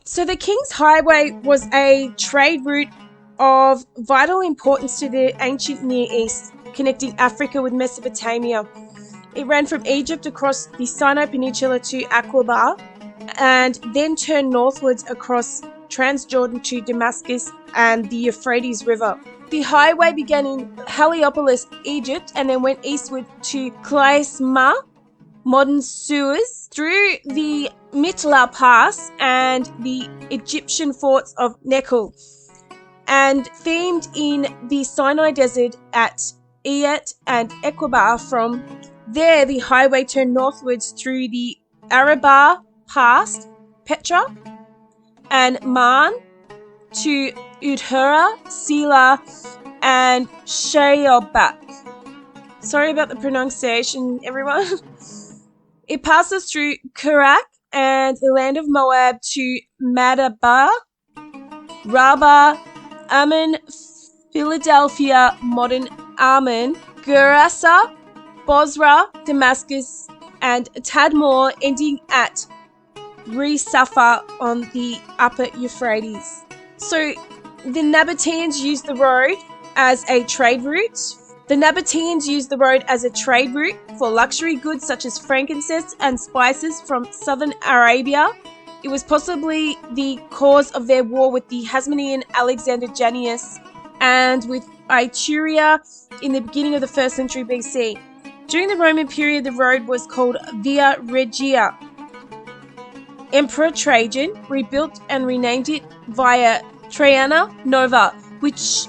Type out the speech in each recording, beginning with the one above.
So the King's Highway was a trade route of vital importance to the ancient Near East, connecting Africa with Mesopotamia. It ran from Egypt across the Sinai Peninsula to Aqaba, and then turned northwards across Transjordan to Damascus and the Euphrates River. The highway began in Heliopolis, Egypt, and then went eastward to Klaisma, modern Suez, through the Mitla Pass and the Egyptian forts of Nekhel, and themed in the Sinai Desert at Eilat and Aqaba. From there, the highway turned northwards through the Arabah Pass, Petra, and Man to Udhura, Sila, and Shayobak. Sorry about the pronunciation, everyone. It passes through Kurak and the land of Moab to Madaba, Rabbah, Ammon, Philadelphia, modern Ammon, Gerasa, Bosra, Damascus, and Tadmor, ending at Re-Safa on the upper Euphrates. So the Nabateans used the road as a trade route. For luxury goods such as frankincense and spices from southern Arabia. It was possibly the cause of their war with the Hasmonean Alexander Jannaeus and with Iturea in the beginning of the 1st century BC. During the Roman period, the road was called Via Regia. Emperor Trajan rebuilt and renamed it Via Traiana Nova,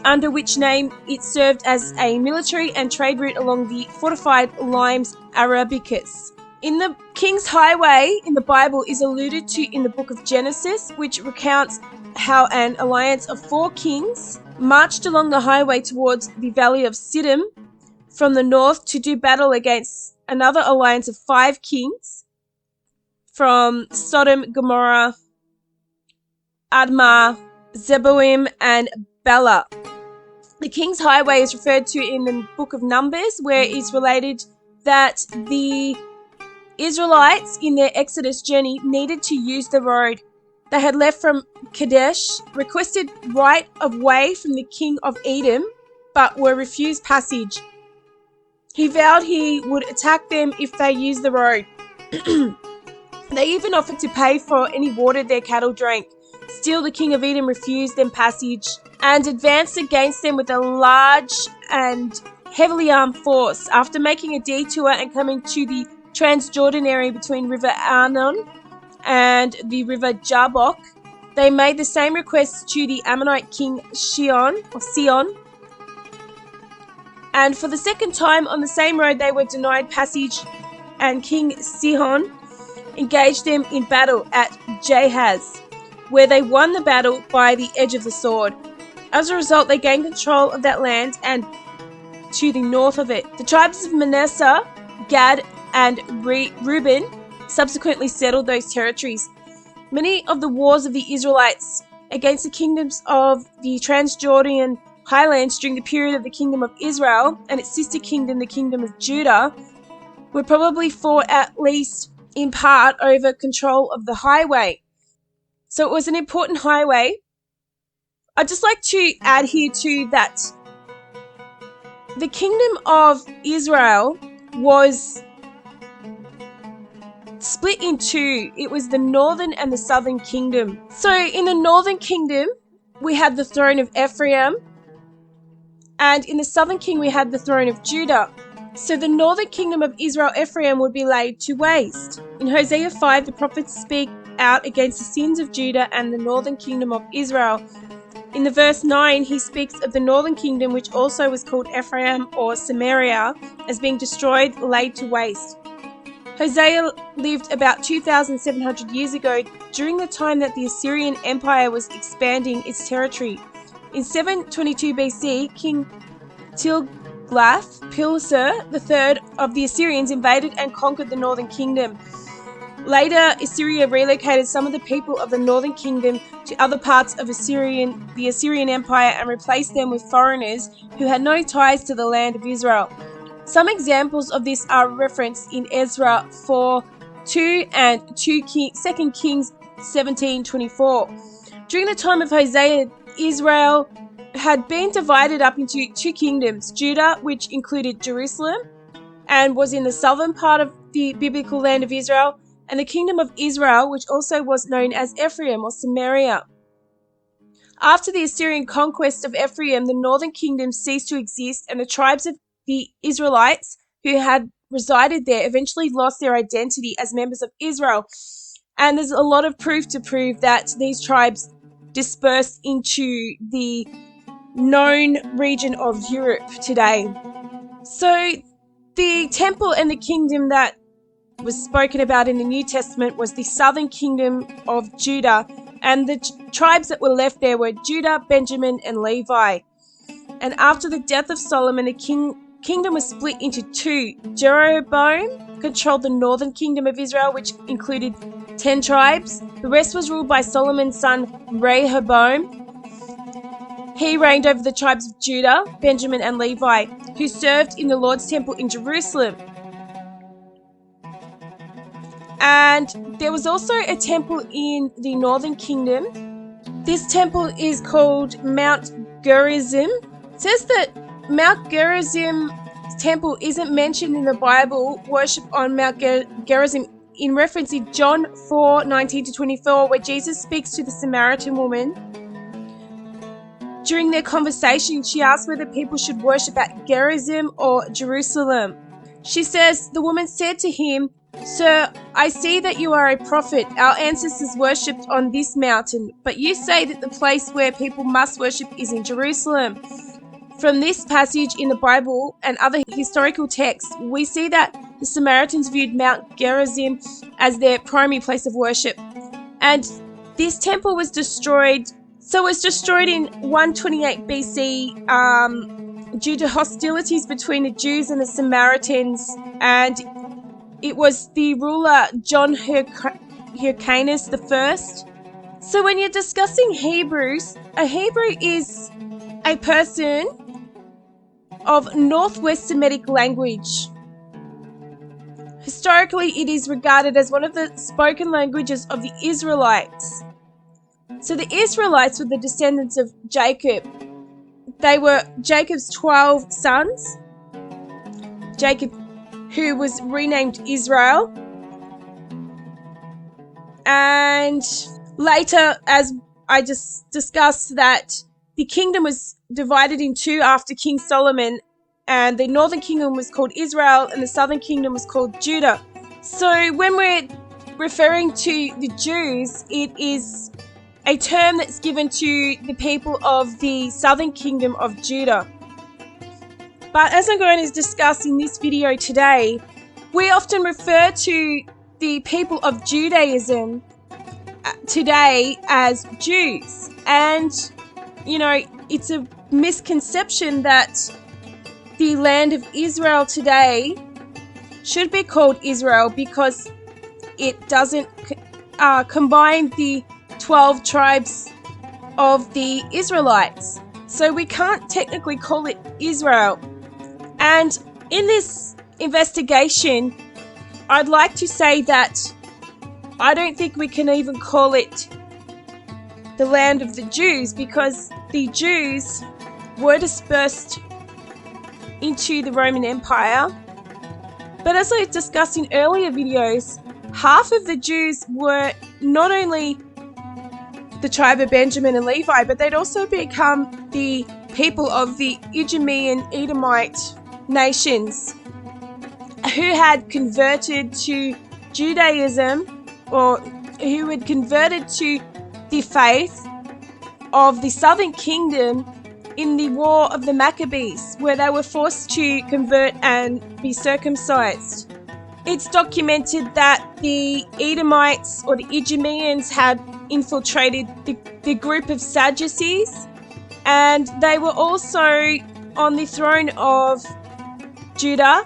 under which name it served as a military and trade route along the fortified Limes Arabicus. In the King's Highway in the Bible is alluded to in the book of Genesis, which recounts how an alliance of 4 kings marched along the highway towards the valley of Siddim from the north to do battle against another alliance of 5 kings from Sodom, Gomorrah, Admah, Zeboim, and Bela. The King's Highway is referred to in the book of Numbers, where it's related that the Israelites in their Exodus journey needed to use the road. They had left from Kadesh, requested right of way from the king of Edom, but were refused passage. He vowed he would attack them if they used the road. They even offered to pay for any water their cattle drank. Still, the king of Edom refused them passage and advanced against them with a large and heavily armed force. After making a detour and coming to the Transjordan area between River Arnon and the River Jabbok, they made the same request to the Ammonite king Sihon. And for the second time on the same road, they were denied passage, and King Sihon engaged them in battle at Jahaz, where they won the battle by the edge of the sword. As a result, they gained control of that land and to the north of it. The tribes of Manasseh, Gad, and Reuben subsequently settled those territories. Many of the wars of the Israelites against the kingdoms of the Transjordan highlands during the period of the Kingdom of Israel and its sister kingdom, the Kingdom of Judah, were probably fought at least in part over control of the highway. So it was an important highway. I'd just like to add here too that the Kingdom of Israel was split in two. It was the northern and the southern kingdom. So in the northern kingdom, we had the throne of Ephraim, and in the southern kingdom, we had the throne of Judah. So the northern kingdom of Israel, Ephraim, would be laid to waste. In Hosea 5, the prophets speak out against the sins of Judah and the northern kingdom of Israel. In the verse 9, he speaks of the northern kingdom, which also was called Ephraim or Samaria, as being destroyed, laid to waste. Hosea lived about 2,700 years ago, during the time that the Assyrian Empire was expanding its territory. In 722 BC, King Tiglath-Pileser III of the Assyrians invaded and conquered the northern kingdom. Later, Assyria relocated some of the people of the northern kingdom to other parts of the Assyrian Empire and replaced them with foreigners who had no ties to the land of Israel. Some examples of this are referenced in Ezra 4:2 and 2 Kings 17:24. During the time of Hosea, Israel had been divided up into two kingdoms, Judah, which included Jerusalem and was in the southern part of the biblical land of Israel, and the kingdom of Israel, which also was known as Ephraim or Samaria. After the Assyrian conquest of Ephraim, the northern kingdom ceased to exist, and the tribes of the Israelites who had resided there eventually lost their identity as members of Israel. And there's a lot of proof to prove that these tribes dispersed into the known region of Europe today. So the temple and the kingdom that was spoken about in the New Testament was the southern kingdom of Judah, and the tribes that were left there were Judah, Benjamin, and Levi. And after the death of Solomon, the kingdom was split into two. Jeroboam controlled the northern kingdom of Israel, which included 10 tribes. The rest was ruled by Solomon's son Rehoboam. He reigned over the tribes of Judah, Benjamin, and Levi, who served in the Lord's temple in Jerusalem. And there was also a temple in the northern kingdom. This temple is called Mount Gerizim. It says that Mount Gerizim temple isn't mentioned in the Bible. Worship on Mount Gerizim in reference to John 4:19-24, where Jesus speaks to the Samaritan woman. During their conversation, she asked whether people should worship at Gerizim or Jerusalem. She says, the woman said to him, "Sir, I see that you are a prophet. Our ancestors worshipped on this mountain, but you say that the place where people must worship is in Jerusalem." From this passage in the Bible and other historical texts, we see that the Samaritans viewed Mount Gerizim as their primary place of worship. And this temple was destroyed. So it was destroyed in 128 BC due to hostilities between the Jews and the Samaritans, and it was the ruler John Hyrcanus I. So when you're discussing Hebrews, a Hebrew is a person of Northwest Semitic language. Historically, it is regarded as one of the spoken languages of the Israelites. So the Israelites were the descendants of Jacob. They were Jacob's 12 sons. Jacob, who was renamed Israel. And later, as I just discussed, that the kingdom was divided in two after King Solomon, and the northern kingdom was called Israel and the southern kingdom was called Judah. So when we're referring to the Jews, it is a term that's given to the people of the southern kingdom of Judah. But as I'm going to discuss in this video today, we often refer to the people of Judaism today as Jews. And, it's a misconception that the land of Israel today should be called Israel because it doesn't combine the 12 tribes of the Israelites. So we can't technically call it Israel. And in this investigation, I'd like to say that I don't think we can even call it the land of the Jews, because the Jews were dispersed into the Roman Empire. But as I discussed in earlier videos, half of the Jews were not only the tribe of Benjamin and Levi, but they'd also become the people of the Idumean Edomite nations who had converted to Judaism, or who had converted to the faith of the southern kingdom in the War of the Maccabees, where they were forced to convert and be circumcised. It's documented that the Edomites or the Idumeans had infiltrated the group of Sadducees, and they were also on the throne of Judah.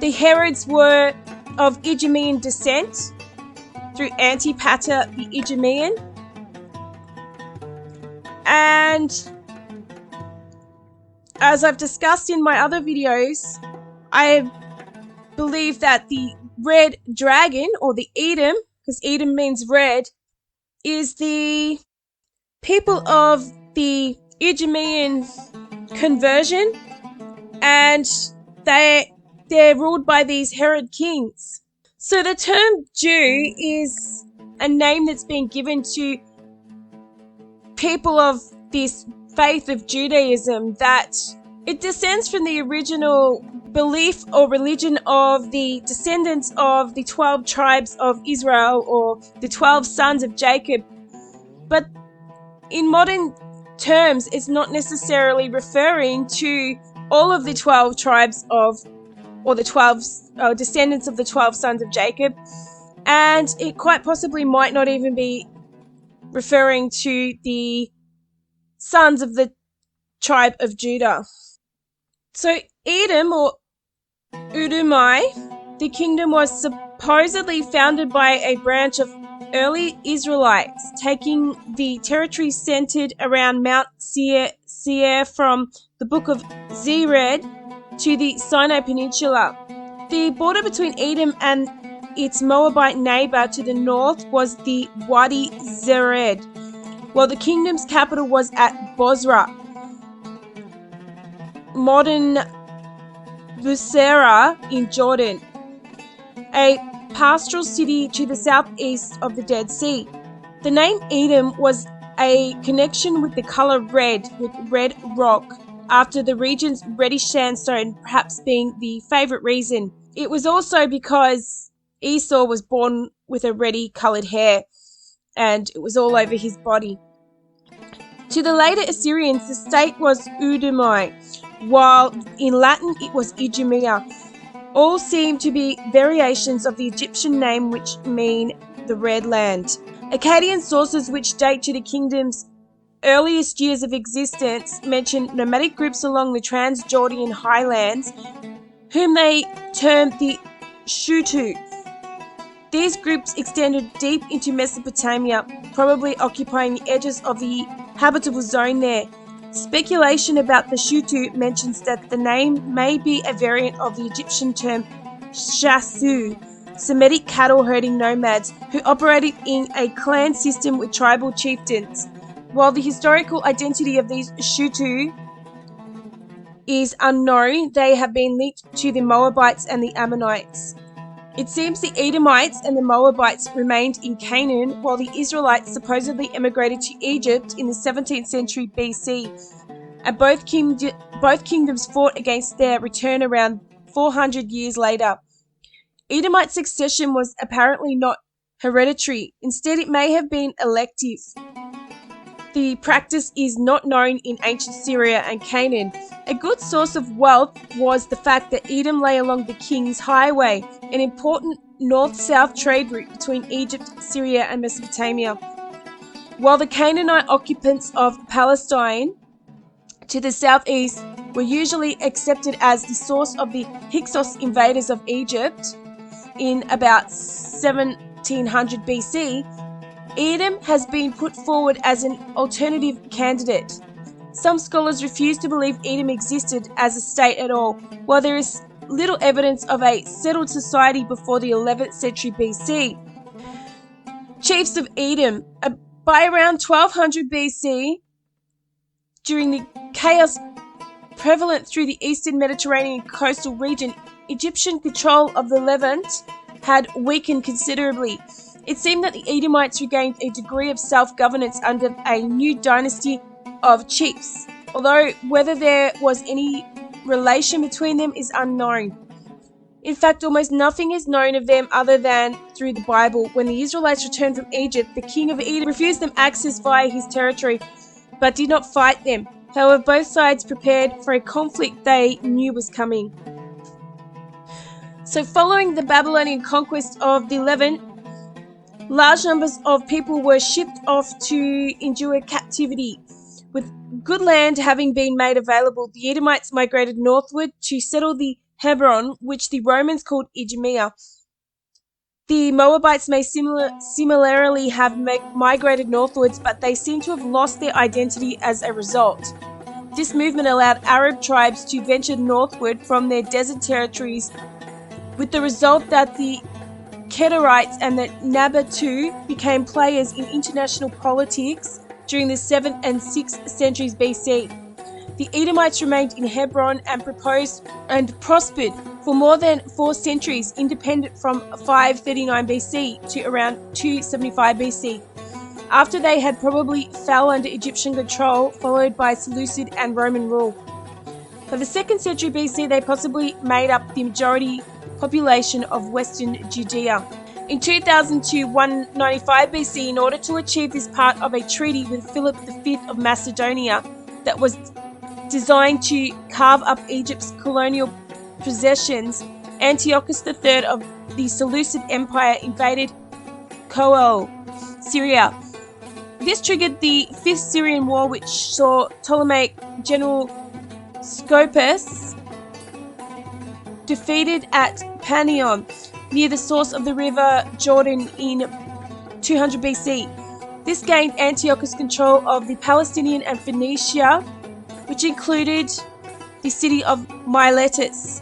The Herods were of Idumean descent through Antipater the Idumean. And as I've discussed in my other videos, I believe that the red dragon, or the Edom, because Edom means red, is the people of the Idumean conversion, and they're ruled by these Herod kings. So the term Jew is a name that's been given to people of this faith of Judaism, that it descends from the original belief or religion of the descendants of the 12 tribes of Israel, or the 12 sons of Jacob. But in modern terms, it's not necessarily referring to all of the 12 tribes of, or the 12 descendants of the 12 sons of Jacob. And it quite possibly might not even be referring to the sons of the tribe of Judah. So Edom, or Udumai, the kingdom was supposedly founded by a branch of early Israelites, taking the territory centered around Mount Seir from the Book of Zered to the Sinai Peninsula. The border between Edom and its Moabite neighbor to the north was the Wadi Zered, while the kingdom's capital was at Bozrah, modern Busera in Jordan, a pastoral city to the southeast of the Dead Sea. The name Edom was a connection with the color red, with red rock, after the region's reddish sandstone perhaps being the favorite reason. It was also because Esau was born with a reddy colored hair, and it was all over his body. To the later Assyrians, the state was Udumai, while in Latin it was Idumea. All seem to be variations of the Egyptian name which mean the Red Land. Akkadian sources which date to the kingdom's earliest years of existence mention nomadic groups along the Transjordan highlands, whom they termed the Shutu. These groups extended deep into Mesopotamia, probably occupying the edges of the habitable zone there. Speculation about the Shutu mentions that the name may be a variant of the Egyptian term Shasu, Semitic cattle herding nomads who operated in a clan system with tribal chieftains. While the historical identity of these Shutu is unknown, they have been linked to the Moabites and the Ammonites. It seems the Edomites and the Moabites remained in Canaan, while the Israelites supposedly emigrated to Egypt in the 17th century BC. And both kingdoms fought against their return around 400 years later. Edomite succession was apparently not hereditary. Instead, it may have been elective. The practice is not known in ancient Syria and Canaan. A good source of wealth was the fact that Edom lay along the King's Highway, an important north-south trade route between Egypt, Syria, and Mesopotamia. While the Canaanite occupants of Palestine to the southeast were usually accepted as the source of the Hyksos invaders of Egypt in about 1700 BC, Edom has been put forward as an alternative candidate. Some scholars refuse to believe Edom existed as a state at all, while there is little evidence of a settled society before the 11th century BC. Chiefs of Edom. By around 1200 BC, during the chaos prevalent through the eastern Mediterranean coastal region, Egyptian control of the Levant had weakened considerably. It seemed that the Edomites regained a degree of self-governance under a new dynasty of chiefs, although whether there was any relation between them is unknown. In fact, almost nothing is known of them other than through the Bible. When the Israelites returned from Egypt, the king of Edom refused them access via his territory, but did not fight them. However, both sides prepared for a conflict they knew was coming. So following the Babylonian conquest of the Levant, large numbers of people were shipped off to endure captivity. With good land having been made available, the Edomites migrated northward to settle the Hebron, which the Romans called Idumea. The Moabites may similarly have migrated northwards, but they seem to have lost their identity as a result. This movement allowed Arab tribes to venture northward from their desert territories, with the result that the Kedarites and the Nabatew became players in international politics during the 7th and 6th centuries BC. The Edomites remained in Hebron and prospered for more than 4 centuries, independent from 539 BC to around 275 BC. After they had probably fell under Egyptian control, followed by Seleucid and Roman rule. By the 2nd century BC, they possibly made up the majority population of Western Judea. In 2000 to 195 BC, in order to achieve this part of a treaty with Philip V of Macedonia that was designed to carve up Egypt's colonial possessions, Antiochus III of the Seleucid Empire invaded Coel, Syria. This triggered the 5th Syrian War, which saw Ptolemaic general Scopas defeated at Panion, near the source of the river Jordan in 200 BC. This gained Antiochus control of the Palestinian and Phoenicia, which included the city of Miletus.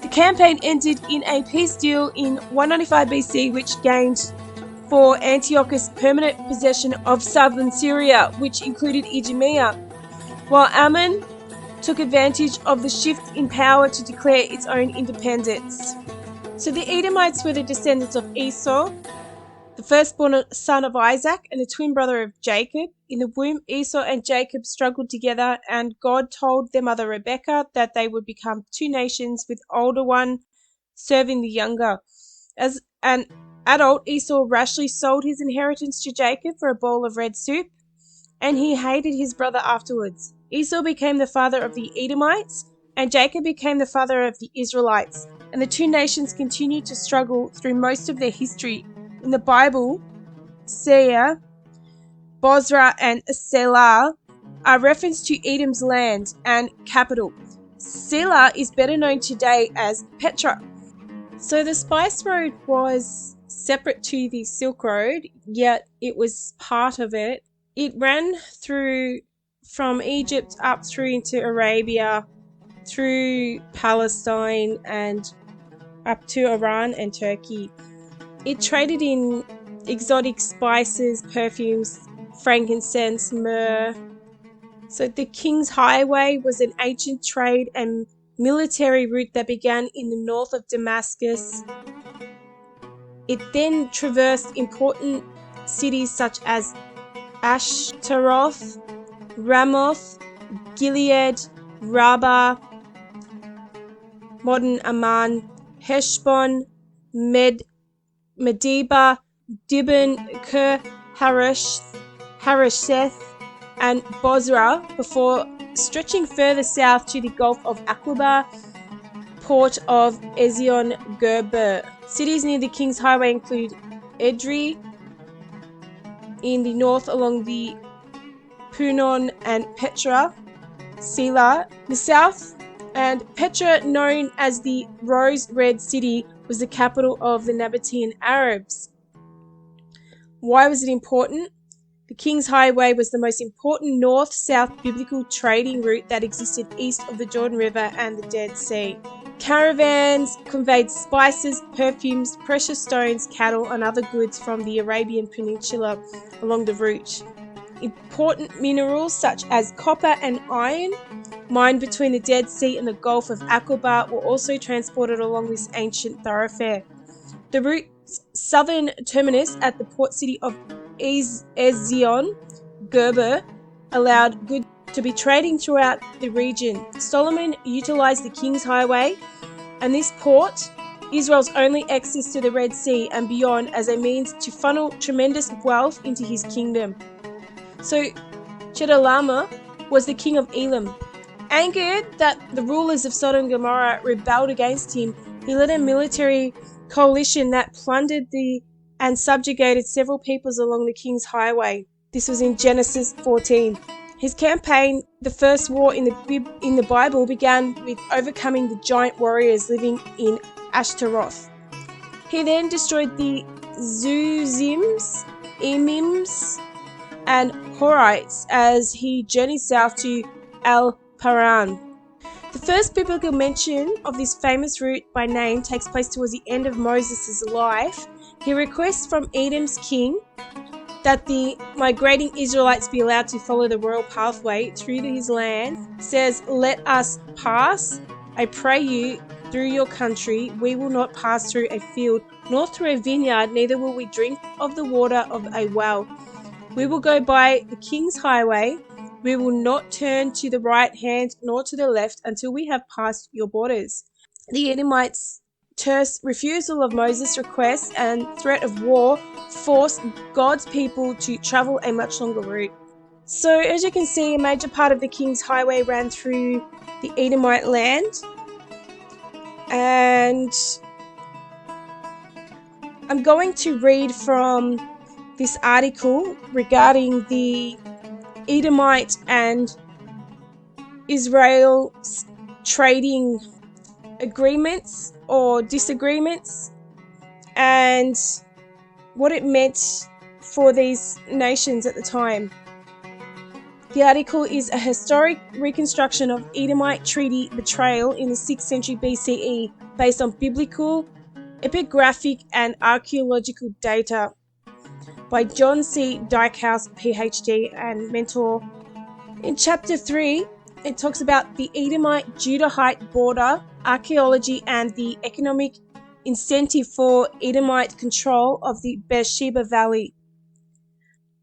The campaign ended in a peace deal in 195 BC, which gained for Antiochus permanent possession of southern Syria, which included Idumea, while Ammon took advantage of the shift in power to declare its own independence. So the Edomites were the descendants of Esau, the firstborn son of Isaac and the twin brother of Jacob. In the womb, Esau and Jacob struggled together, and God told their mother Rebekah that they would become 2 nations, with the older one serving the younger. As an adult, Esau rashly sold his inheritance to Jacob for a bowl of red soup, and he hated his brother afterwards. Esau became the father of the Edomites, and Jacob became the father of the Israelites, and the 2 nations continued to struggle through most of their history. In the Bible, Seir, Bozrah, and Selah are referenced to Edom's land and capital. Selah is better known today as Petra. So the Spice Road was separate to the Silk Road, yet it was part of it. It ran through from Egypt up through into Arabia, through Palestine, and up to Iran and Turkey. It traded in exotic spices, perfumes, frankincense, myrrh. So the King's Highway was an ancient trade and military route that began in the north of Damascus. It then traversed important cities such as Ashtaroth, Ramoth, Gilead, Rabbah, modern Amman, Heshbon, Medeba, Dibon, Ker, Harosheth, and Bozrah, before stretching further south to the Gulf of Aqaba, port of Ezion Geber. Cities near the King's Highway include Edrei in the north along the Punon, and Petra, Selah in the south. And Petra, known as the Rose Red City, was the capital of the Nabatean Arabs. Why was it important? The King's Highway was the most important north-south biblical trading route that existed east of the Jordan River and the Dead Sea. Caravans conveyed spices, perfumes, precious stones, cattle, and other goods from the Arabian Peninsula along the route. Important minerals such as copper and iron, mined between the Dead Sea and the Gulf of Aqaba, were also transported along this ancient thoroughfare. The route's southern terminus at the port city of Ezion Geber allowed goods to be trading throughout the region. Solomon utilized the King's Highway and this port, Israel's only access to the Red Sea and beyond, as a means to funnel tremendous wealth into his kingdom. So Chedorlaomer was the king of Elam. Angered that the rulers of Sodom and Gomorrah rebelled against him, he led a military coalition that plundered and subjugated several peoples along the King's Highway. This was in Genesis 14. His campaign, the first war in the Bible, began with overcoming the giant warriors living in Ashtaroth. He then destroyed the Zuzims, Emims, and Horites as he journeyed south to El Paran. The first biblical mention of this famous route by name takes place towards the end of Moses' life. He requests from Edom's king that the migrating Israelites be allowed to follow the royal pathway through his land. Says, "Let us pass, I pray you, through your country. We will not pass through a field, nor through a vineyard, neither will we drink of the water of a well. We will go by the king's highway. We will not turn to the right hand nor to the left until we have passed your borders." The Edomites' terse refusal of Moses' request and threat of war forced God's people to travel a much longer route. So, as you can see, a major part of the King's Highway ran through the Edomite land. And I'm going to read from this article regarding the Edomite and Israel's trading agreements or disagreements and what it meant for these nations at the time. The article is a historic reconstruction of Edomite treaty betrayal in the 6th century BCE based on biblical, epigraphic and archaeological data by John C. Dykehouse, PhD and mentor. In chapter 3, it talks about the Edomite-Judahite border, archaeology, and the economic incentive for Edomite control of the Beersheba Valley.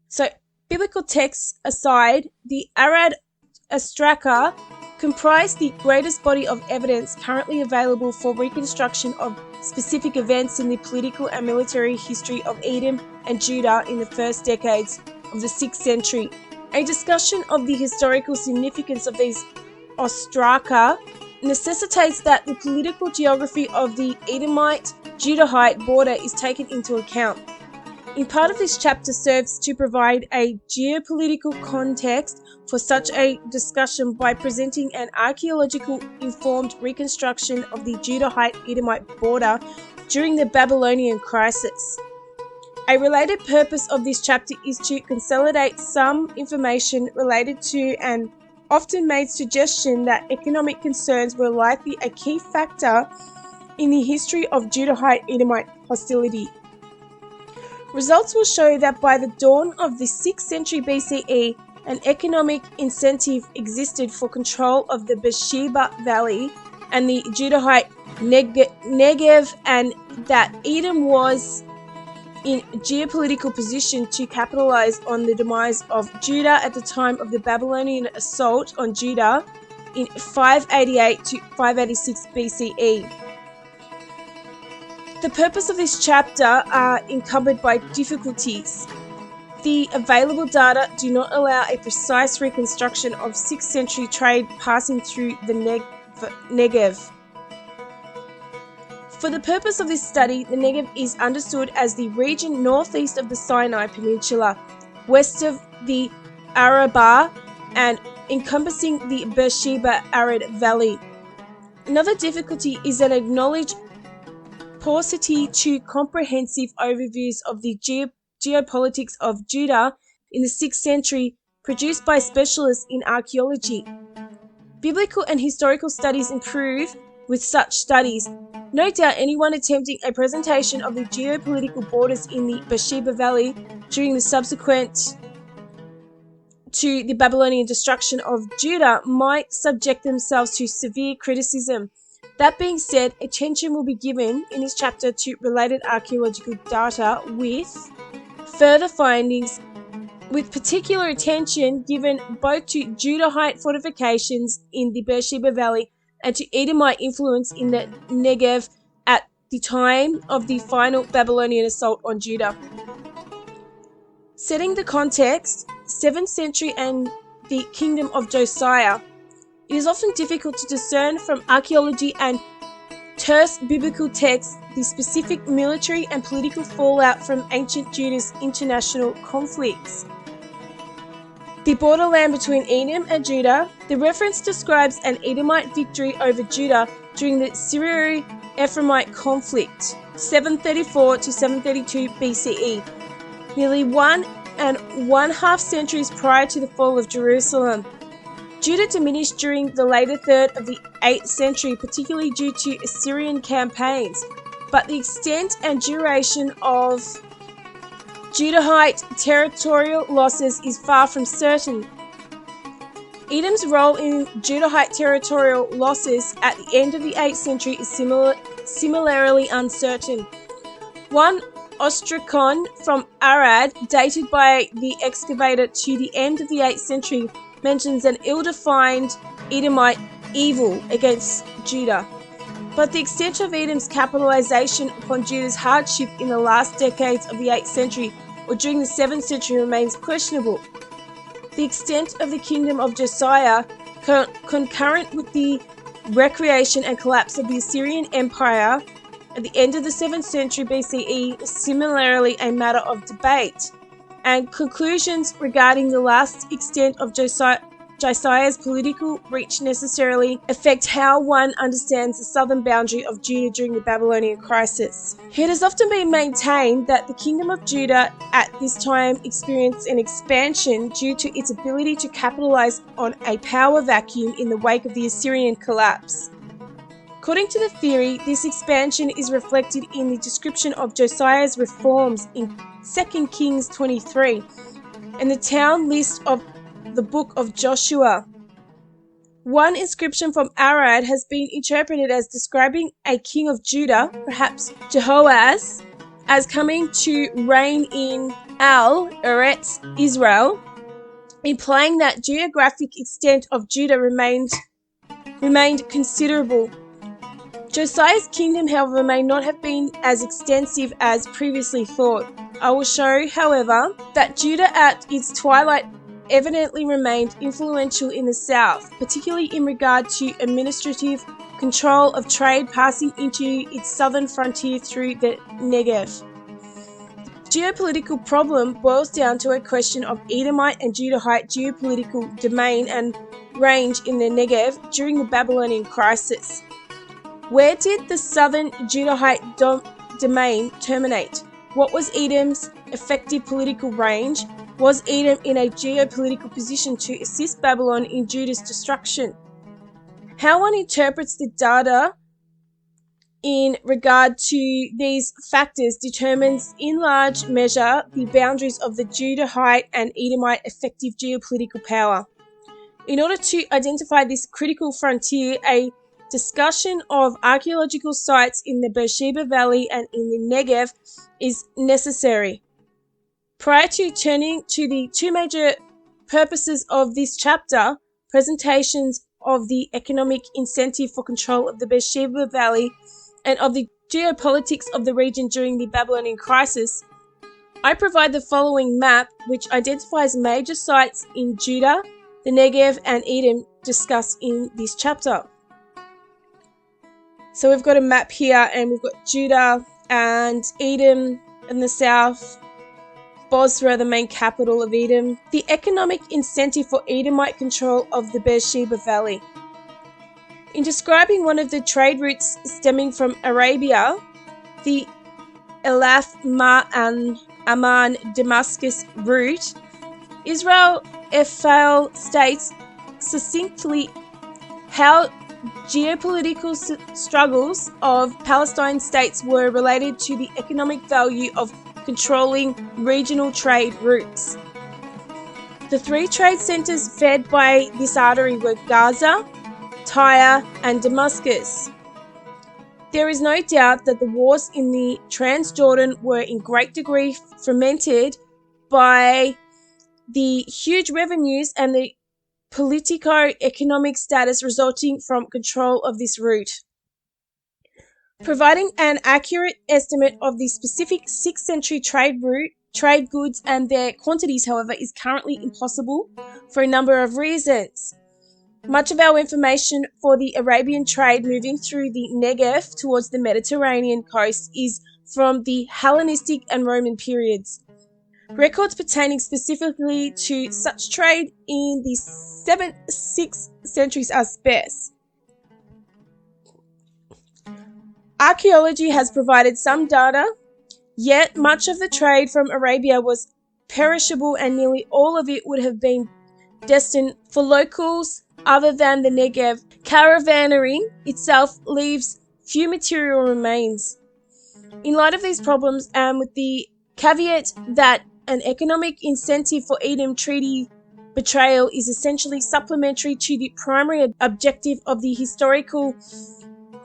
So, biblical texts aside, the Arad Ostraka comprise the greatest body of evidence currently available for reconstruction of specific events in the political and military history of Edom and Judah in the first decades of the 6th century. A discussion of the historical significance of these ostraka necessitates that the political geography of the Edomite-Judahite border is taken into account. In part of this chapter serves to provide a geopolitical context for such a discussion by presenting an archaeological informed reconstruction of the Judahite-Edomite border during the Babylonian crisis. A related purpose of this chapter is to consolidate some information related to an often made suggestion that economic concerns were likely a key factor in the history of Judahite-Edomite hostility. Results will show that by the dawn of the 6th century BCE, an economic incentive existed for control of the Beersheba Valley and the Judahite Negev, and that Edom was in geopolitical position to capitalize on the demise of Judah at the time of the Babylonian assault on Judah in 588 to 586 BCE. The purpose of this chapter are encumbered by difficulties. The available data do not allow a precise reconstruction of 6th century trade passing through the Negev. For the purpose of this study, the Negev is understood as the region northeast of the Sinai Peninsula, west of the Arabah, and encompassing the Beersheba Arid Valley. Another difficulty is an acknowledged paucity to comprehensive overviews of the geopolitics of Judah in the 6th century produced by specialists in archaeology. Biblical and historical studies improve with such studies. No doubt anyone attempting a presentation of the geopolitical borders in the Beersheba Valley during the subsequent to the Babylonian destruction of Judah might subject themselves to severe criticism. That being said, attention will be given in this chapter to related archaeological data with further findings, with particular attention given both to Judahite fortifications in the Beersheba Valley and to Edomite influence in the Negev at the time of the final Babylonian assault on Judah. Setting the context, 7th century and the kingdom of Josiah. It is often difficult to discern from archaeology and terse biblical texts the specific military and political fallout from ancient Judah's international conflicts. The borderland between Edom and Judah, the reference describes an Edomite victory over Judah during the Syro-Ephraimite conflict, 734 to 732 BCE, nearly 1.5 centuries prior to the fall of Jerusalem. Judah diminished during the later third of the 8th century, particularly due to Assyrian campaigns, but the extent and duration of Judahite territorial losses is far from certain. Edom's role in Judahite territorial losses at the end of the 8th century is similarly uncertain. One ostracon from Arad, dated by the excavator to the end of the 8th century, mentions an ill-defined Edomite evil against Judah. But the extent of Edom's capitalization upon Judah's hardship in the last decades of the 8th century or during the 7th century remains questionable. The extent of the kingdom of Josiah, concurrent with the recreation and collapse of the Assyrian Empire at the end of the 7th century BCE, is similarly a matter of debate, and conclusions regarding the last extent of Josiah's political reach necessarily affect how one understands the southern boundary of Judah during the Babylonian crisis. It has often been maintained that the kingdom of Judah at this time experienced an expansion due to its ability to capitalize on a power vacuum in the wake of the Assyrian collapse. According to the theory, this expansion is reflected in the description of Josiah's reforms in 2 Kings 23 and the town list of the book of Joshua. One inscription from Arad has been interpreted as describing a king of Judah, perhaps Jehoaz, as coming to reign in Eretz Israel, implying that geographic extent of Judah remained considerable. Josiah's kingdom, however, may not have been as extensive as previously thought. I will show, however, that Judah at its twilight evidently remained influential in the south, particularly in regard to administrative control of trade passing into its southern frontier through the Negev. The geopolitical problem boils down to a question of Edomite and Judahite geopolitical domain and range in the Negev during the Babylonian crisis. Where did the southern Judahite domain terminate? What was Edom's effective political range? Was Edom in a geopolitical position to assist Babylon in Judah's destruction? How one interprets the data in regard to these factors determines in large measure the boundaries of the Judahite and Edomite effective geopolitical power. In order to identify this critical frontier, a discussion of archaeological sites in the Beersheba Valley and in the Negev is necessary. Prior to turning to the two major purposes of this chapter, presentations of the economic incentive for control of the Beersheba Valley and of the geopolitics of the region during the Babylonian crisis, I provide the following map which identifies major sites in Judah, the Negev and Edom discussed in this chapter. So we've got a map here and we've got Judah and Edom in the south, Bozrah, the main capital of Edom. The economic incentive for Edomite control of the Beersheba Valley. In describing one of the trade routes stemming from Arabia, the Elath and Amman Damascus route, Israel Ephel states succinctly how geopolitical struggles of Palestine states were related to the economic value of controlling regional trade routes. The three trade centers fed by this artery were Gaza, Tyre, and Damascus. There is no doubt that the wars in the Transjordan were in great degree fomented by the huge revenues and the politico-economic status resulting from control of this route. Providing an accurate estimate of the specific 6th century trade route, trade goods and their quantities, however, is currently impossible for a number of reasons. Much of our information for the Arabian trade moving through the Negev towards the Mediterranean coast is from the Hellenistic and Roman periods. Records pertaining specifically to such trade in the 7th, 6th centuries are sparse. Archaeology has provided some data, yet much of the trade from Arabia was perishable and nearly all of it would have been destined for locals other than the Negev. Caravaneering itself leaves few material remains. In light of these problems, and with the caveat that an economic incentive for Edom Treaty betrayal is essentially supplementary to the primary objective of the historical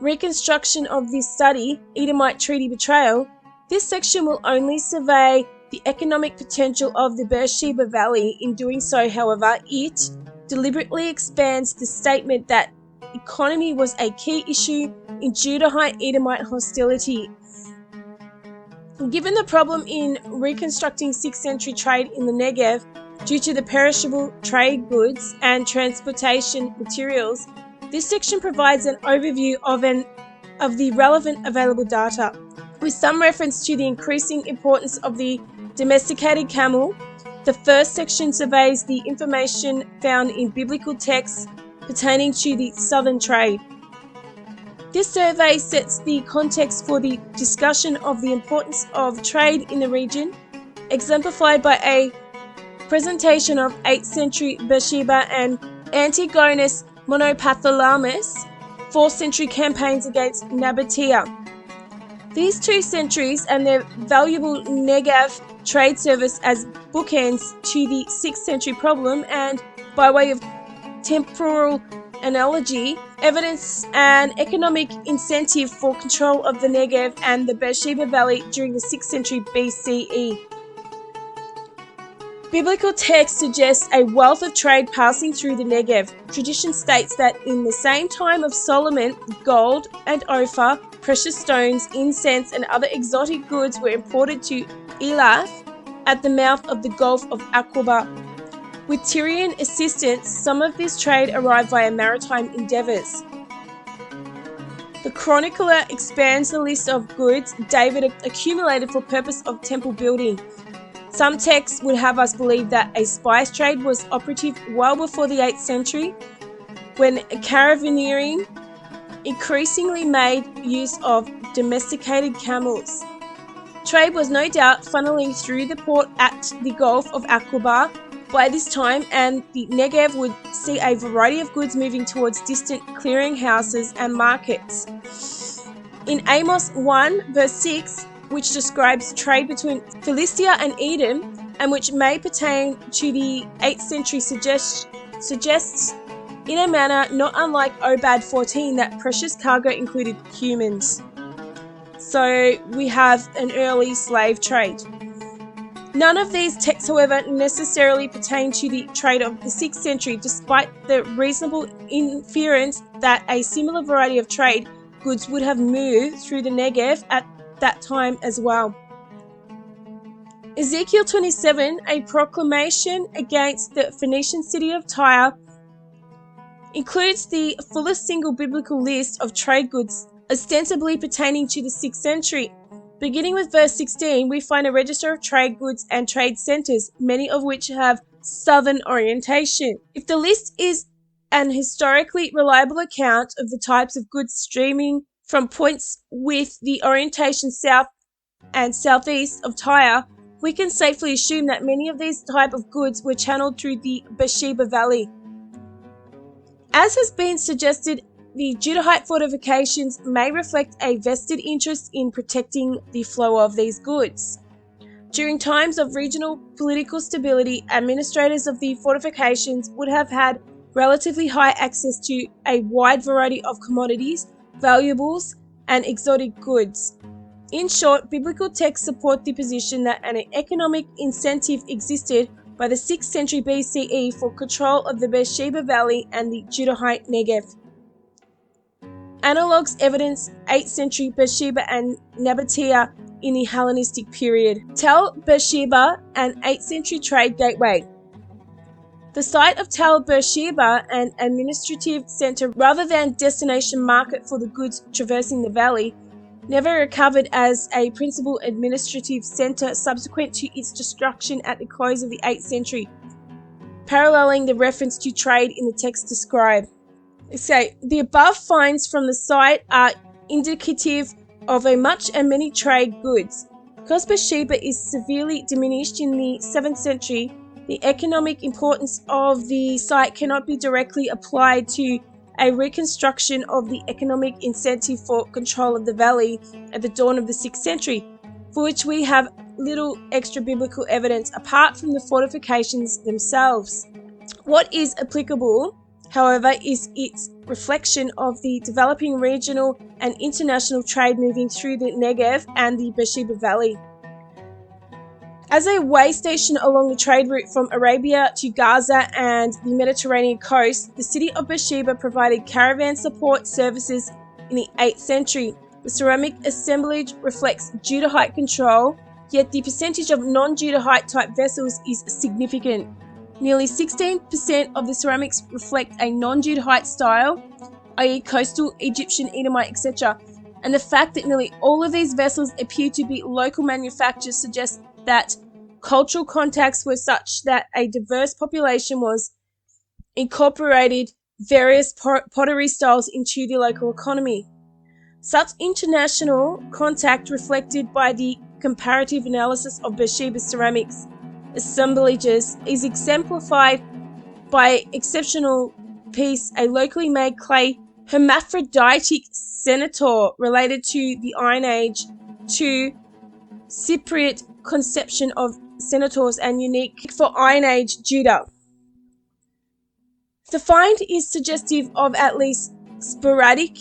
reconstruction of this study, Edomite Treaty betrayal, this section will only survey the economic potential of the Beersheba Valley. In doing so, however, it deliberately expands the statement that economy was a key issue in Judahite-Edomite hostility. Given the problem in reconstructing 6th century trade in the Negev due to the perishable trade goods and transportation materials, this section provides an overview of the relevant available data, with some reference to the increasing importance of the domesticated camel. The first section surveys the information found in biblical texts pertaining to the southern trade. This survey sets the context for the discussion of the importance of trade in the region, exemplified by a presentation of 8th century Beersheba and Antigonus Monopathalamus 4th century campaigns against Nabatea. These 2 centuries and their valuable Negev trade service as bookends to the 6th century problem, and by way of temporal analogy, evidence an economic incentive for control of the Negev and the Beersheba Valley during the 6th century BCE. Biblical text suggests a wealth of trade passing through the Negev. Tradition states that in the same time of Solomon, gold and Ophir, precious stones, incense, and other exotic goods were imported to Elath at the mouth of the Gulf of Aqaba. With Tyrian assistance, some of this trade arrived via maritime endeavours. The chronicler expands the list of goods David accumulated for purpose of temple building. Some texts would have us believe that a spice trade was operative well before the 8th century, when caravaneering increasingly made use of domesticated camels. Trade was no doubt funneling through the port at the Gulf of Aqaba by this time, and the Negev would see a variety of goods moving towards distant clearinghouses and markets. In Amos 1 verse 6, which describes trade between Philistia and Edom, and which may pertain to the 8th century, suggests in a manner not unlike Obad 14 that precious cargo included humans. So we have an early slave trade. None of these texts, however, necessarily pertain to the trade of the 6th century, despite the reasonable inference that a similar variety of trade goods would have moved through the Negev at that time as well. Ezekiel 27, a proclamation against the Phoenician city of Tyre, includes the fullest single biblical list of trade goods ostensibly pertaining to the 6th century. Beginning with verse 16, we find a register of trade goods and trade centers, many of which have southern orientation. If the list is an historically reliable account of the types of goods streaming from points with the orientation south and southeast of Tyre, we can safely assume that many of these type of goods were channeled through the Beersheba Valley. As has been suggested, the Judahite fortifications may reflect a vested interest in protecting the flow of these goods. During times of regional political stability, administrators of the fortifications would have had relatively high access to a wide variety of commodities, valuables, and exotic goods. In short, biblical texts support the position that an economic incentive existed by the 6th century BCE for control of the Beersheba Valley and the Judahite Negev. Analogues evidence 8th century Beersheba and Nabatea in the Hellenistic period. Tel Beersheba, an 8th century trade gateway. The site of Tel Beersheba, an administrative center rather than destination market for the goods traversing the valley, never recovered as a principal administrative center subsequent to its destruction at the close of the 8th century, paralleling the reference to trade in the text described. So, the above finds from the site are indicative of a much and many trade goods. Because Beersheba is severely diminished in the 7th century, The economic importance of the site cannot be directly applied to a reconstruction of the economic incentive for control of the valley at the dawn of the 6th century, for which we have little extra biblical evidence apart from the fortifications themselves. What is applicable, however, is its reflection of the developing regional and international trade moving through the Negev and the Beersheba Valley. As a way station along the trade route from Arabia to Gaza and the Mediterranean coast, the city of Beersheba provided caravan support services in the 8th century. The ceramic assemblage reflects Judahite control, yet the percentage of non-Judahite type vessels is significant. Nearly 16% of the ceramics reflect a non-Judahite style, i.e. coastal, Egyptian, Edomite, etc. And the fact that nearly all of these vessels appear to be local manufacturers suggests that cultural contacts were such that a diverse population was incorporated various pottery styles into the local economy. Such international contact reflected by the comparative analysis of Beersheba's ceramics assemblages is exemplified by exceptional piece, a locally made clay hermaphroditic centaur related to the Iron Age, to Cypriot conception of centaurs and unique for Iron Age Judah. The find is suggestive of at least sporadic,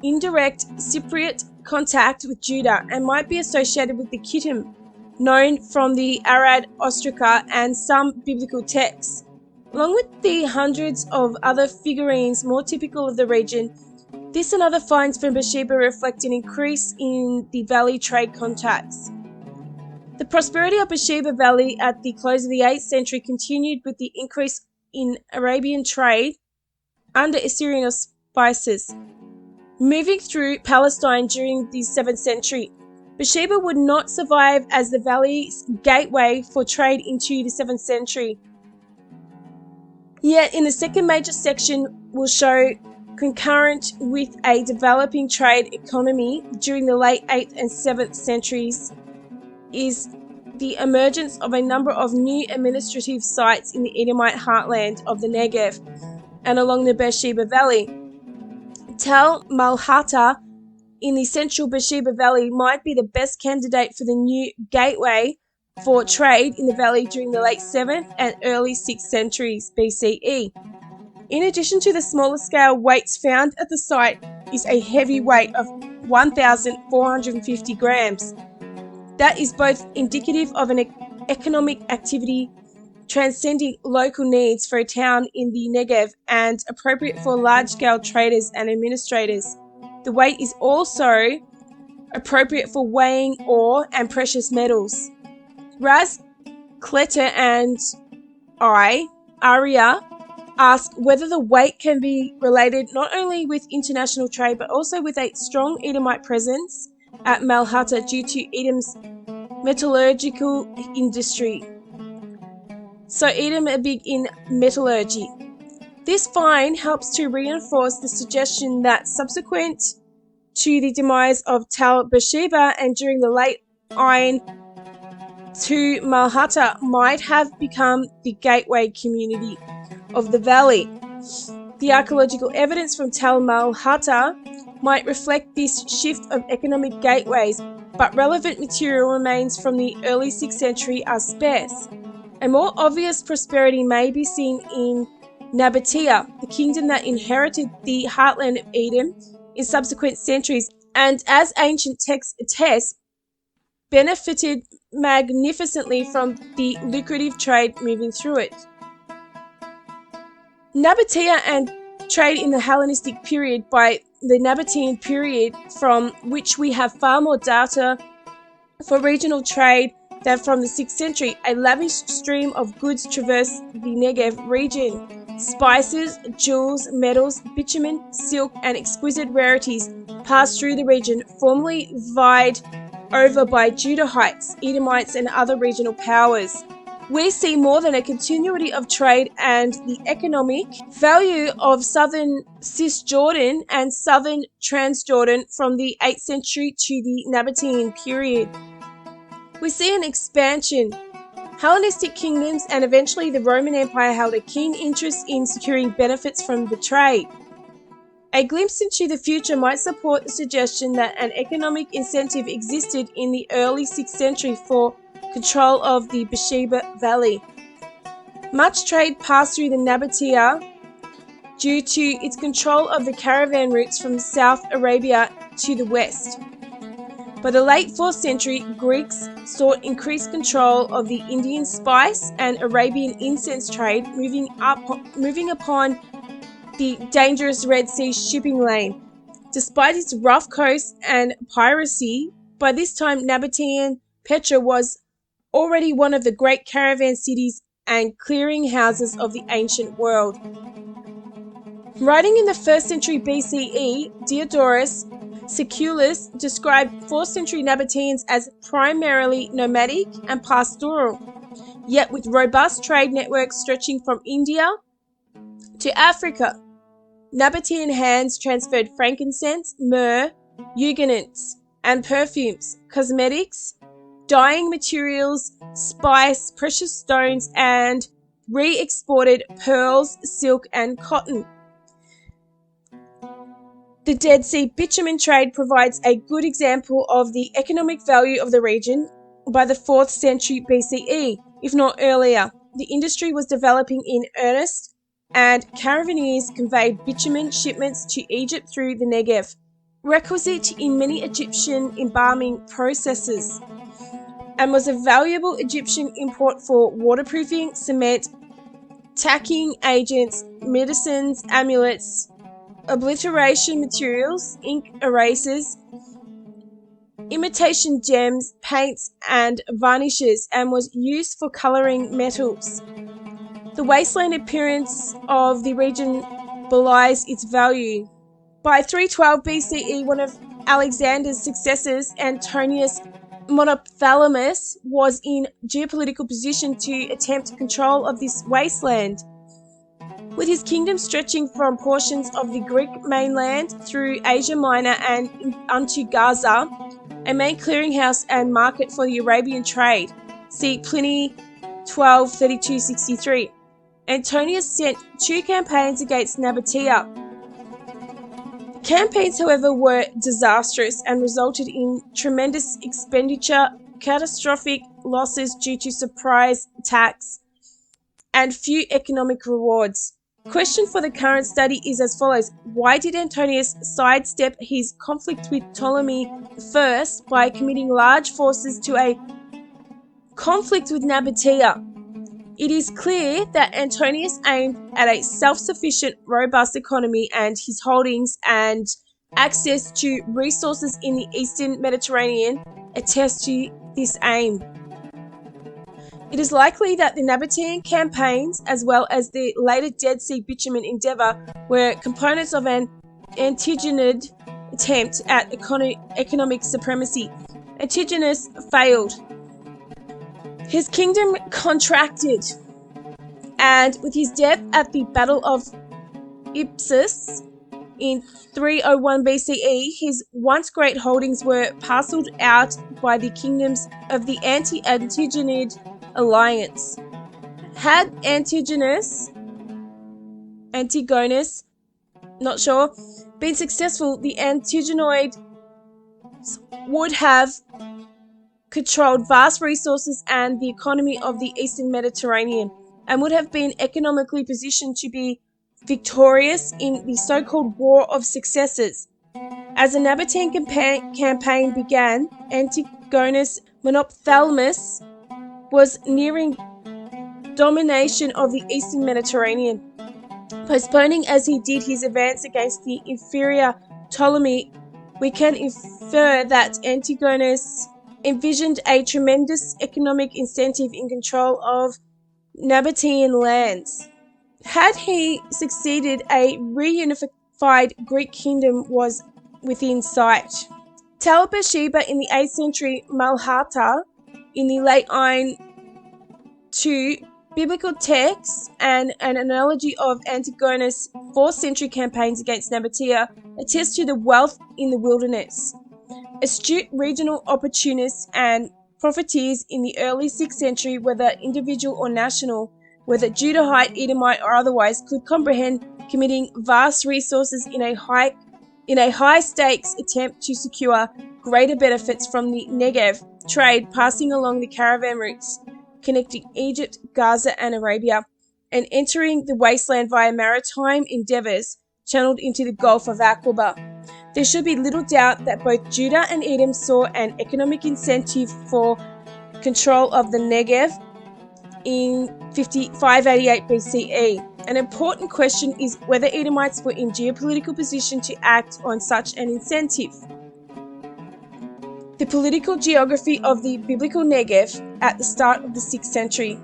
indirect Cypriot contact with Judah and might be associated with the Kittim, known from the Arad Ostraca and some biblical texts. Along with the hundreds of other figurines more typical of the region, this and other finds from Beersheba reflect an increase in the valley trade contacts. The prosperity of Beersheba Valley at the close of the 8th century continued with the increase in Arabian trade under Assyrian auspices, moving through Palestine during the 7th century. Beersheba would not survive as the valley's gateway for trade into the 7th century. Yet in the second major section will show concurrent with a developing trade economy during the late 8th and 7th centuries is the emergence of a number of new administrative sites in the Edomite heartland of the Negev and along the Beersheba Valley. Tel Malhata in the central Beersheba Valley might be the best candidate for the new gateway for trade in the valley during the late 7th and early 6th centuries BCE. In addition to the smaller scale weights found at the site is a heavy weight of 1,450 grams. That is both indicative of an economic activity transcending local needs for a town in the Negev and appropriate for large-scale traders and administrators. The weight is also appropriate for weighing ore and precious metals. Raz, Kletter and Aria ask whether the weight can be related not only with international trade but also with a strong Edomite presence at Malhata due to Edom's metallurgical industry. So Edom are big in metallurgy. This find helps to reinforce the suggestion that subsequent to the demise of Tel Beersheba and during the late Iron to Malhata might have become the gateway community of the valley. The archaeological evidence from Tel Malhata might reflect this shift of economic gateways, but relevant material remains from the early 6th century are sparse. A more obvious prosperity may be seen in Nabatea, the kingdom that inherited the heartland of Edom in subsequent centuries, and as ancient texts attest, benefited magnificently from the lucrative trade moving through it. Nabatea and trade in the Hellenistic period by the Nabatean period, from which we have far more data for regional trade than from the 6th century. A lavish stream of goods traversed the Negev region. Spices, jewels, metals, bitumen, silk, and exquisite rarities passed through the region, formerly vied over by Judahites, Edomites, and other regional powers. We see more than a continuity of trade and the economic value of southern Cisjordan and southern Transjordan from the 8th century to the Nabatean period. We see an expansion, Hellenistic kingdoms and eventually the Roman Empire held a keen interest in securing benefits from the trade. A glimpse into the future might support the suggestion that an economic incentive existed in the early 6th century for control of the Beersheba Valley. Much trade passed through the Nabatea due to its control of the caravan routes from South Arabia to the west. By the late 4th century, Greeks sought increased control of the Indian spice and Arabian incense trade, moving upon the dangerous Red Sea shipping lane. Despite its rough coast and piracy, by this time Nabatean Petra was already one of the great caravan cities and clearing houses of the ancient world. Writing in the 1st century BCE, Diodorus Siculus described 4th century Nabateans as primarily nomadic and pastoral, yet with robust trade networks stretching from India to Africa. Nabatean hands transferred frankincense, myrrh, eugenants, and perfumes, cosmetics, dyeing materials, spice, precious stones, and re-exported pearls, silk, and cotton. The Dead Sea bitumen trade provides a good example of the economic value of the region by the 4th century BCE, if not earlier. The industry was developing in earnest, and caravaneers conveyed bitumen shipments to Egypt through the Negev, requisite in many Egyptian embalming processes, and was a valuable Egyptian import for waterproofing, cement, tacking agents, medicines, amulets, obliteration materials, ink erasers, imitation gems, paints, and varnishes, and was used for colouring metals. The wasteland appearance of the region belies its value. By 312 BCE, one of Alexander's successors, Antonius Monophthalmus, was in geopolitical position to attempt control of this wasteland. With his kingdom stretching from portions of the Greek mainland through Asia Minor and unto Gaza, a main clearinghouse and market for the Arabian trade. See Pliny 12:32-63. Antonius sent 2 campaigns against Nabatea. The campaigns, however, were disastrous and resulted in tremendous expenditure, catastrophic losses due to surprise attacks, and few economic rewards. Question for the current study is as follows. Why did Antonius sidestep his conflict with Ptolemy I by committing large forces to a conflict with Nabatea? It is clear that Antonius aimed at a self-sufficient, robust economy, and his holdings and access to resources in the Eastern Mediterranean attest to this aim. It is likely that the Nabatean campaigns, as well as the later Dead Sea bitumen endeavour, were components of an Antigonid attempt at economic supremacy. Antigonus failed. His kingdom contracted, and with his death at the Battle of Ipsus in 301 BCE, his once great holdings were parcelled out by the kingdoms of the anti-Antigonid alliance. Had Antigonus, not sure, been successful, the Antigonoids would have controlled vast resources and the economy of the Eastern Mediterranean, and would have been economically positioned to be victorious in the so-called War of Successors. As the Nabatean campaign began, Antigonus Monophthalmus was nearing domination of the Eastern Mediterranean. Postponing as he did his advance against the inferior Ptolemy, we can infer that Antigonus envisioned a tremendous economic incentive in control of Nabatean lands. Had he succeeded, a reunified Greek kingdom was within sight. Tel Beersheba in the 8th century, Malhata in the late Iron II, biblical texts and an analogy of Antigonus' 4th century campaigns against Nabatea attest to the wealth in the wilderness. Astute regional opportunists and profiteers in the early 6th century, whether individual or national, whether Judahite, Edomite, or otherwise, could comprehend committing vast resources in a high stakes attempt to secure greater benefits from the Negev trade passing along the caravan routes connecting Egypt, Gaza, and Arabia, and entering the wasteland via maritime endeavors channeled into the Gulf of Aqaba. There should be little doubt that both Judah and Edom saw an economic incentive for control of the Negev in 588 BCE. An important question is whether Edomites were in geopolitical position to act on such an incentive. The political geography of the biblical Negev at the start of the 6th century.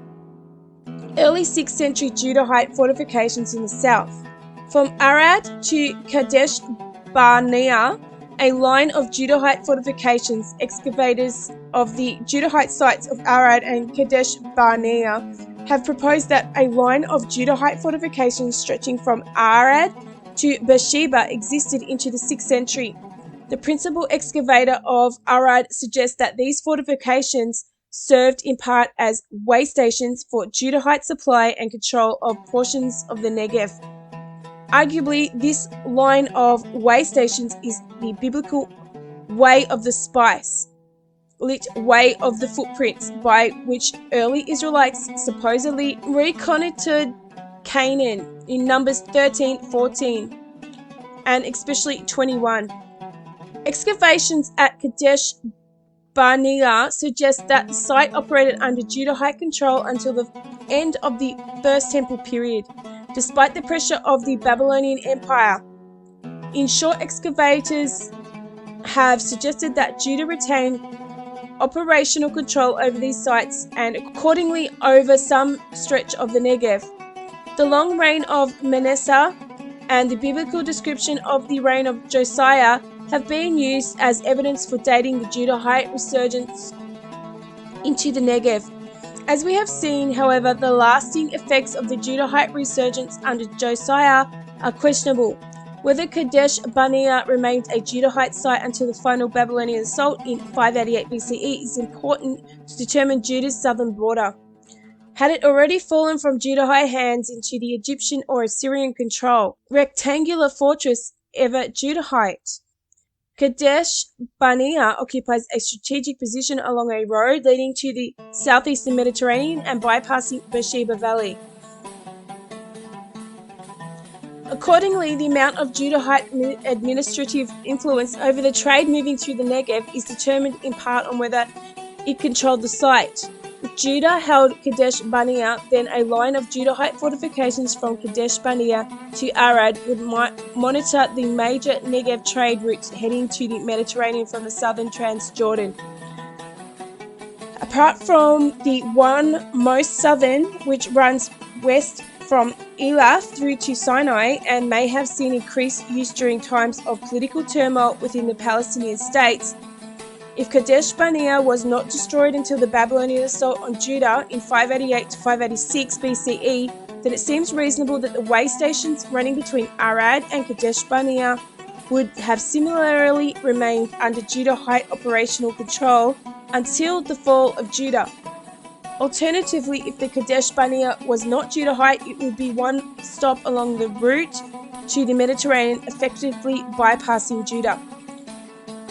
Early 6th century Judahite fortifications in the south. From Arad to Kadesh Barnea, a line of Judahite fortifications, excavators of the Judahite sites of Arad and Kadesh Barnea have proposed that a line of Judahite fortifications stretching from Arad to Beersheba existed into the 6th century. The principal excavator of Arad suggests that these fortifications served in part as way stations for Judahite supply and control of portions of the Negev. Arguably, this line of way stations is the biblical way of the spice, lit way of the footprints, by which early Israelites supposedly reconnoitered Canaan in Numbers 13, 14, and especially 21. Excavations at Kadesh Barnea suggest that the site operated under Judahite control until the end of the First Temple period, despite the pressure of the Babylonian Empire. In short, excavators have suggested that Judah retained operational control over these sites and accordingly over some stretch of the Negev. The long reign of Manasseh and the biblical description of the reign of Josiah have been used as evidence for dating the Judahite resurgence into the Negev. As we have seen, however, the lasting effects of the Judahite resurgence under Josiah are questionable. Whether Kadesh Barnea remained a Judahite site until the final Babylonian assault in 588 BCE is important to determine Judah's southern border. Had it already fallen from Judahite hands into the Egyptian or Assyrian control? Rectangular fortress ever Judahite? Kadesh Barnea occupies a strategic position along a road leading to the southeastern Mediterranean and bypassing Beersheba Valley. Accordingly, the amount of Judahite administrative influence over the trade moving through the Negev is determined in part on whether it controlled the site. If Judah held Kadesh Barnea, then a line of Judahite fortifications from Kadesh Barnea to Arad would monitor the major Negev trade routes heading to the Mediterranean from the southern Transjordan. Apart from the one most southern, which runs west from Elath through to Sinai and may have seen increased use during times of political turmoil within the Palestinian states, if Kadesh Barnea was not destroyed until the Babylonian assault on Judah in 588 to 586 BCE, then it seems reasonable that the way stations running between Arad and Kadesh Barnea would have similarly remained under Judahite operational control until the fall of Judah. Alternatively, if the Kadesh Barnea was not Judahite, it would be one stop along the route to the Mediterranean, effectively bypassing Judah.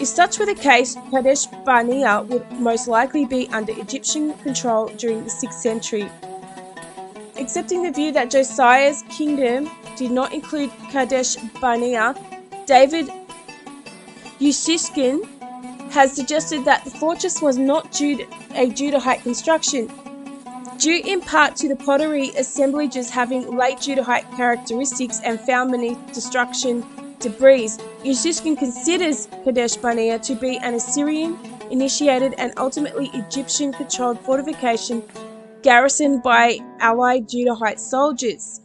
If such were the case, Kadesh Barnea would most likely be under Egyptian control during the 6th century. Accepting the view that Josiah's kingdom did not include Kadesh Barnea, David Ussishkin has suggested that the fortress was not a Judahite construction, due in part to the pottery assemblages having late Judahite characteristics and found beneath destruction debris. Ussishkin considers Kadesh Barnea to be an Assyrian-initiated and ultimately Egyptian-controlled fortification garrisoned by allied Judahite soldiers.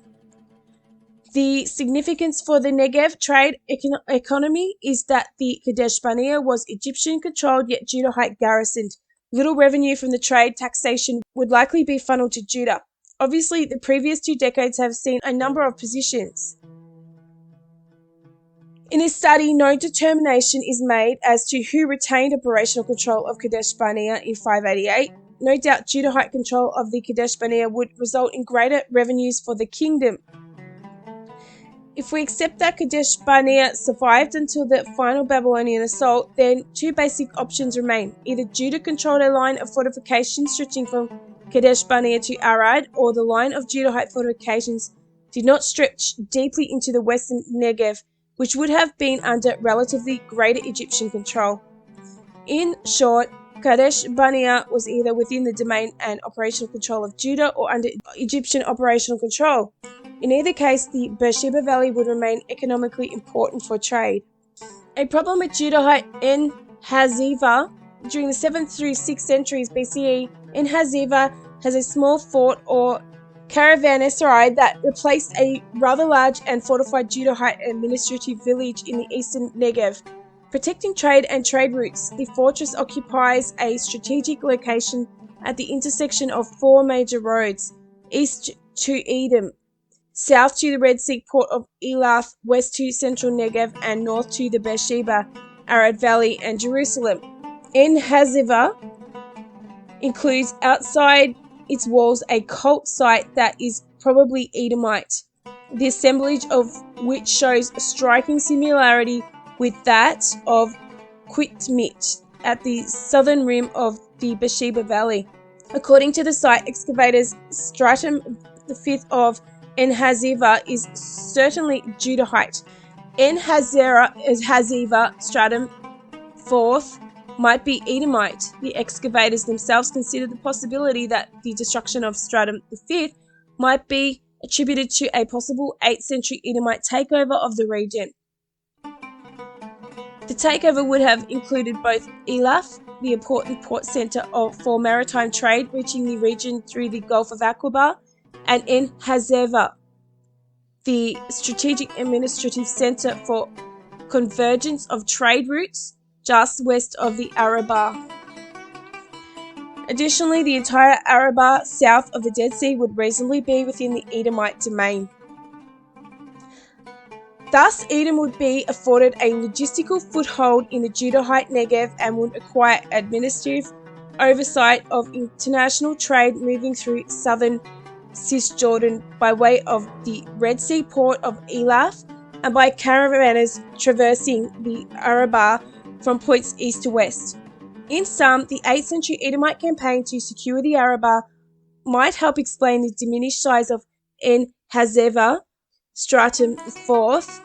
The significance for the Negev trade economy is that the Kadesh Barnea was Egyptian-controlled yet Judahite garrisoned. Little revenue from the trade taxation would likely be funneled to Judah. Obviously, the previous 2 decades have seen a number of positions In this study, no determination is made as to who retained operational control of Kadesh Barnea in 588. No doubt Judahite control of the Kadesh Barnea would result in greater revenues for the kingdom. If we accept that Kadesh Barnea survived until the final Babylonian assault, then two basic options remain. Either Judah controlled a line of fortifications stretching from Kadesh Barnea to Arad, or the line of Judahite fortifications did not stretch deeply into the western Negev, which would have been under relatively greater Egyptian control. In short, Kadesh Barnea was either within the domain and operational control of Judah or under Egyptian operational control. In either case, the Beersheba Valley would remain economically important for trade. A problem with Judahite En-Hazivah during the 7th through 6th centuries BCE, En-Hazivah has a small fort or caravanserai that replaced a rather large and fortified Judahite administrative village in the eastern Negev. Protecting trade and trade routes, the fortress occupies a strategic location at the intersection of four major roads: east to Edom, south to the Red Sea port of Elath, west to central Negev, and north to the Beersheba, Arad Valley, and Jerusalem. En-Hazivah includes outside its walls a cult site that is probably Edomite, the assemblage of which shows a striking similarity with that of Qitmit at the southern rim of the Beersheba Valley. According to the site excavators, stratum the fifth of En-Hazivah is certainly Judahite. En-Hazivah stratum fourth might be Edomite. The excavators themselves considered the possibility that the destruction of stratum the fifth might be attributed to a possible 8th century Edomite takeover of the region. The takeover would have included both Elath, the important port center for maritime trade reaching the region through the Gulf of Aqaba, and En-Hazivah, the strategic administrative center for convergence of trade routes just west of the Arabah. Additionally, the entire Arabah south of the Dead Sea would reasonably be within the Edomite domain. Thus, Edom would be afforded a logistical foothold in the Judahite Negev and would acquire administrative oversight of international trade moving through southern Cisjordan by way of the Red Sea port of Elath and by caravanners traversing the Arabah from points east to west. In sum, the 8th century Edomite campaign to secure the Arabah might help explain the diminished size of En-Hazivah stratum fourth,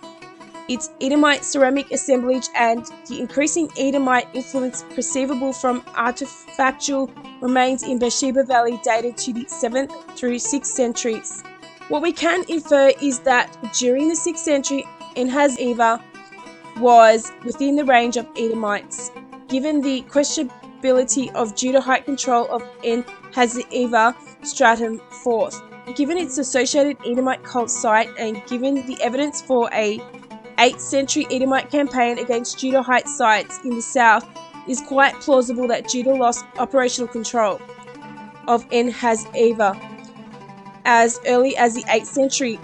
its Edomite ceramic assemblage, and the increasing Edomite influence perceivable from artifactual remains in Beersheba Valley dated to the 7th through 6th centuries. What we can infer is that during the 6th century, En-Hazivah was within the range of Edomites. Given the questionability of Judahite control of En-Hazivah stratum fourth, given its associated Edomite cult site, and given the evidence for a 8th century Edomite campaign against Judahite sites in the south, it is quite plausible that Judah lost operational control of En-Hazivah as early as the 8th century.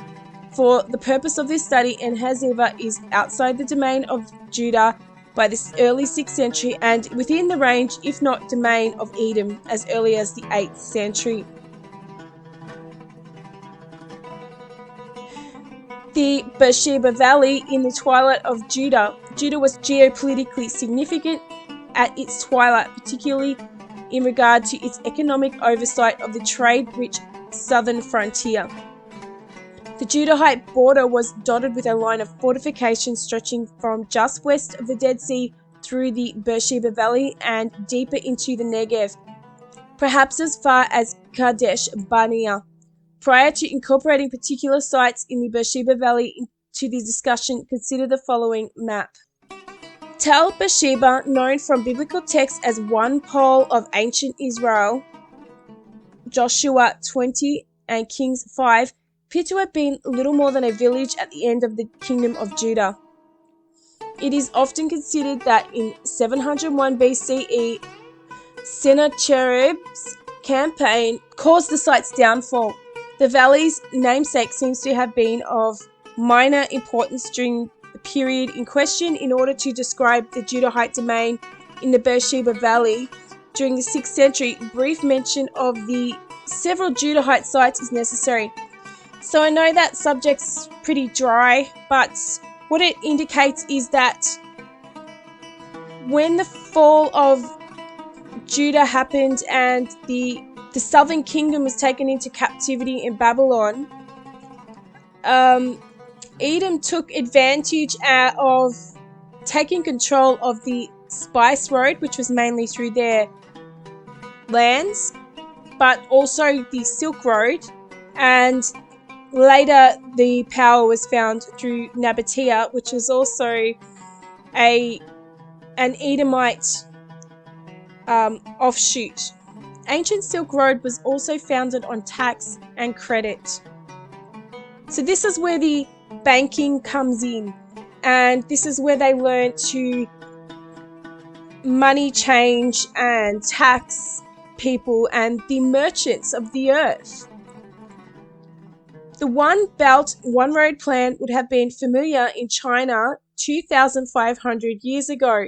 For the purpose of this study, En-Hazivah is outside the domain of Judah by the early 6th century and within the range, if not domain, of Edom as early as the 8th century. The Beersheba Valley in the twilight of Judah. Judah was geopolitically significant at its twilight, particularly in regard to its economic oversight of the trade-rich southern frontier. The Judahite border was dotted with a line of fortifications stretching from just west of the Dead Sea through the Beersheba Valley and deeper into the Negev, perhaps as far as Kadesh Barnea. Prior to incorporating particular sites in the Beersheba Valley into the discussion, consider the following map. Tel Beersheba, known from biblical texts as one pole of ancient Israel, Joshua 20 and Kings 5, appear to have been little more than a village at the end of the kingdom of Judah. It is often considered that in 701 BCE, Sennacherib's campaign caused the site's downfall. The valley's namesake seems to have been of minor importance during the period in question in order to describe the Judahite domain in the Beersheba Valley during the 6th century. Brief mention of the several Judahite sites is necessary. So I know that subject's pretty dry, but what it indicates is that when the fall of Judah happened and the southern kingdom was taken into captivity in Babylon, Edom took advantage of taking control of the spice road, which was mainly through their lands, but also the Silk Road, and later the power was found through Nabatea, which was also an Edomite offshoot. Ancient Silk Road was also founded on tax and credit. So this is where the banking comes in, and this is where they learn to money change and tax people and the merchants of the earth. The One Belt, One Road plan would have been familiar in China 2,500 years ago.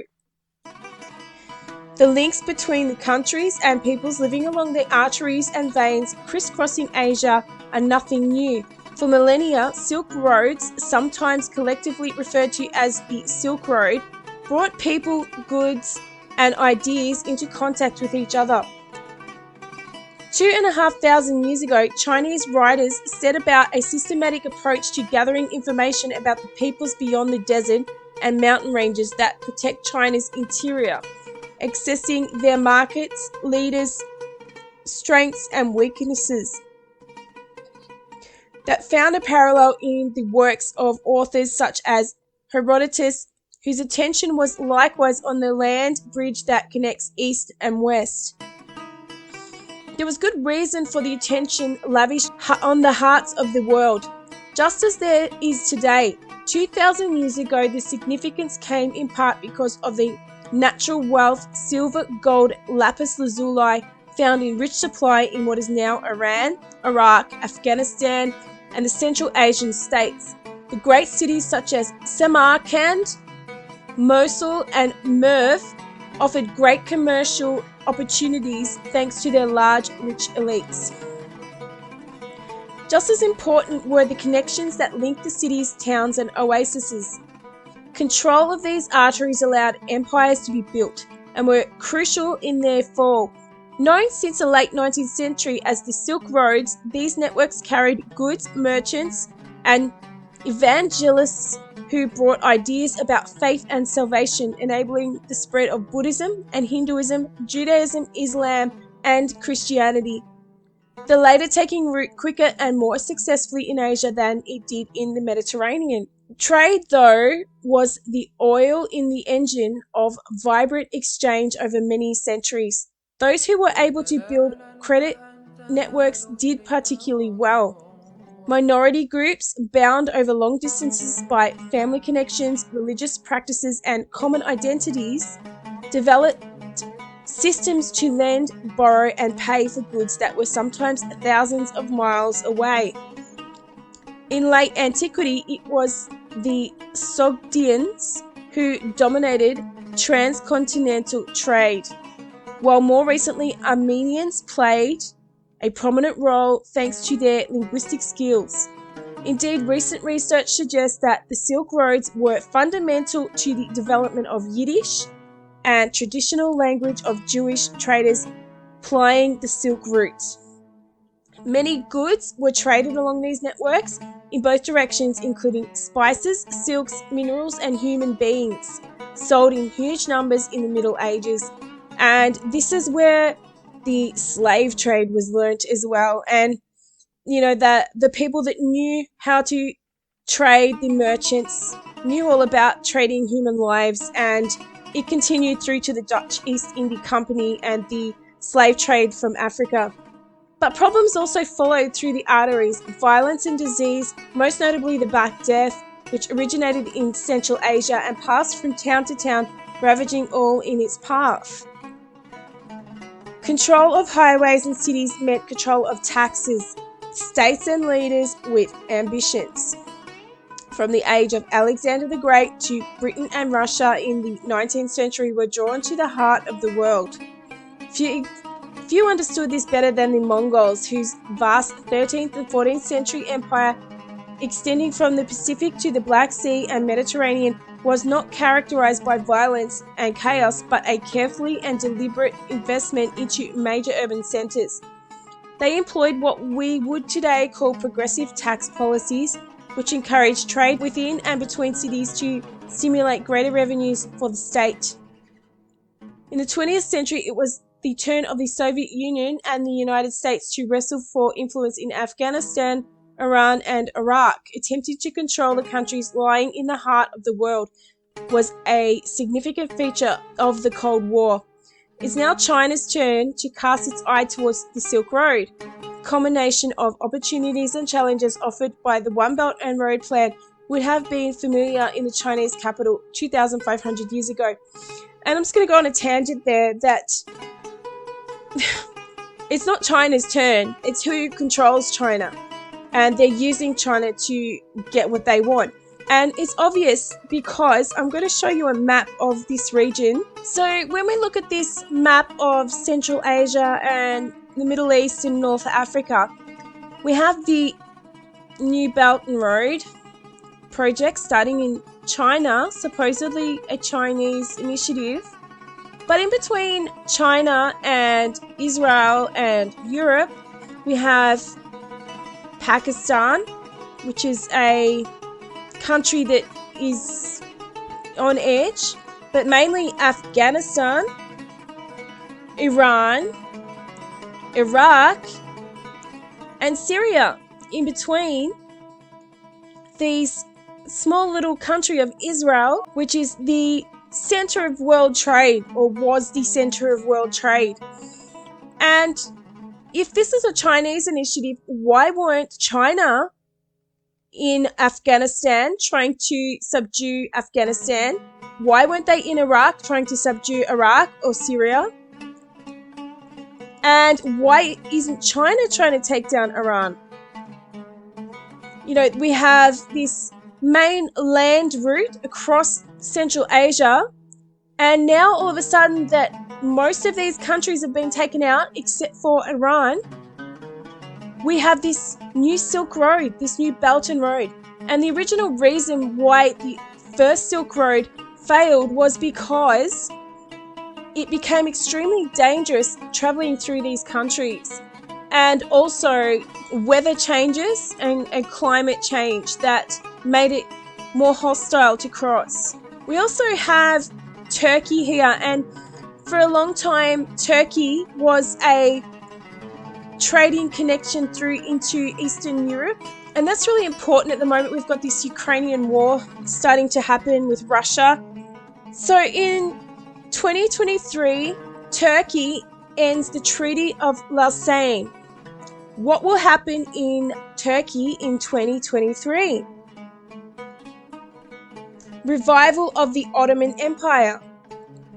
The links between the countries and peoples living along the arteries and veins crisscrossing Asia are nothing new. For millennia, Silk Roads, sometimes collectively referred to as the Silk Road, brought people, goods, and ideas into contact with each other. 2,500 years ago, Chinese writers set about a systematic approach to gathering information about the peoples beyond the desert and mountain ranges that protect China's interior, accessing their markets, leaders, strengths, and weaknesses. That found a parallel in the works of authors such as Herodotus, whose attention was likewise on the land bridge that connects east and west. There was good reason for the attention lavished on the hearts of the world, just as there is today. 2,000 years ago, the significance came in part because of the natural wealth, silver, gold, lapis lazuli, found in rich supply in what is now Iran, Iraq, Afghanistan, and the Central Asian states. The great cities such as Samarkand, Mosul, and Merv offered great commercial opportunities thanks to their large, rich elites. Just as important were the connections that linked the cities, towns, and oases. Control of these arteries allowed empires to be built and were crucial in their fall. Known since the late 19th century as the Silk Roads, these networks carried goods, merchants, and evangelists who brought ideas about faith and salvation, enabling the spread of Buddhism and Hinduism, Judaism, Islam, and Christianity, the latter taking root quicker and more successfully in Asia than it did in the Mediterranean. Trade, though, was the oil in the engine of vibrant exchange over many centuries. Those who were able to build credit networks did particularly well. Minority groups, bound over long distances by family connections, religious practices, and common identities, developed systems to lend, borrow, and pay for goods that were sometimes thousands of miles away. In late antiquity, it was the Sogdians who dominated transcontinental trade, while more recently Armenians played a prominent role thanks to their linguistic skills. Indeed, recent research suggests that the Silk Roads were fundamental to the development of Yiddish and traditional language of Jewish traders plying the Silk route. Many goods were traded along these networks in both directions, including spices, silks, minerals, and human beings, sold in huge numbers in the Middle Ages. And this is where the slave trade was learnt as well. And, you know, the people that knew how to trade, the merchants, knew all about trading human lives, and it continued through to the Dutch East India Company and the slave trade from Africa. But problems also followed through the arteries, violence and disease, most notably the Black Death, which originated in Central Asia and passed from town to town, ravaging all in its path. Control of highways and cities meant control of taxes, states and leaders with ambitions. from the age of Alexander the Great to Britain and Russia in the 19th century were drawn to the heart of the world. Few understood this better than the Mongols, whose vast 13th and 14th century empire, extending from the Pacific to the Black Sea and Mediterranean, was not characterized by violence and chaos, but a carefully and deliberate investment into major urban centers. They employed what we would today call progressive tax policies, which encouraged trade within and between cities to stimulate greater revenues for the state. In the 20th century, it was the turn of the Soviet Union and the United States to wrestle for influence in Afghanistan, Iran, and Iraq. Attempting to control the countries lying in the heart of the world was a significant feature of the Cold War. It's now China's turn to cast its eye towards the Silk Road, a combination of opportunities and challenges offered by the One Belt and Road Plan would have been familiar in the Chinese capital 2,500 years ago. And I'm just going to go on a tangent there that it's not China's turn, it's who controls China. And they're using China to get what they want. And it's obvious because I'm going to show you a map of this region. So when we look at this map of Central Asia and the Middle East and North Africa, we have the New Belt and Road project starting in China, supposedly a Chinese initiative. But in between China and Israel and Europe, we have Pakistan, which is a country that is on edge, but mainly Afghanistan, Iran, Iraq, and Syria. In between these small little country of Israel, which is the center of world trade, or was the center of world trade. And if this is a Chinese initiative, why weren't China in Afghanistan trying to subdue Afghanistan? Why weren't they in Iraq trying to subdue Iraq or Syria? And why isn't China trying to take down Iran? You know, we have this main land route across Central Asia, and now all of a sudden that most of these countries have been taken out except for Iran, we have this new Silk Road, this new Belt and Road. And the original reason why the first Silk Road failed was because it became extremely dangerous traveling through these countries. And also weather changes and climate change that made it more hostile to cross. We also have Turkey here, and for a long time Turkey was a trading connection through into Eastern Europe, and that's really important at the moment. We've got this Ukrainian war starting to happen with Russia. So in 2023, Turkey ends the Treaty of Lausanne. What will happen in Turkey in 2023? Revival of the Ottoman Empire.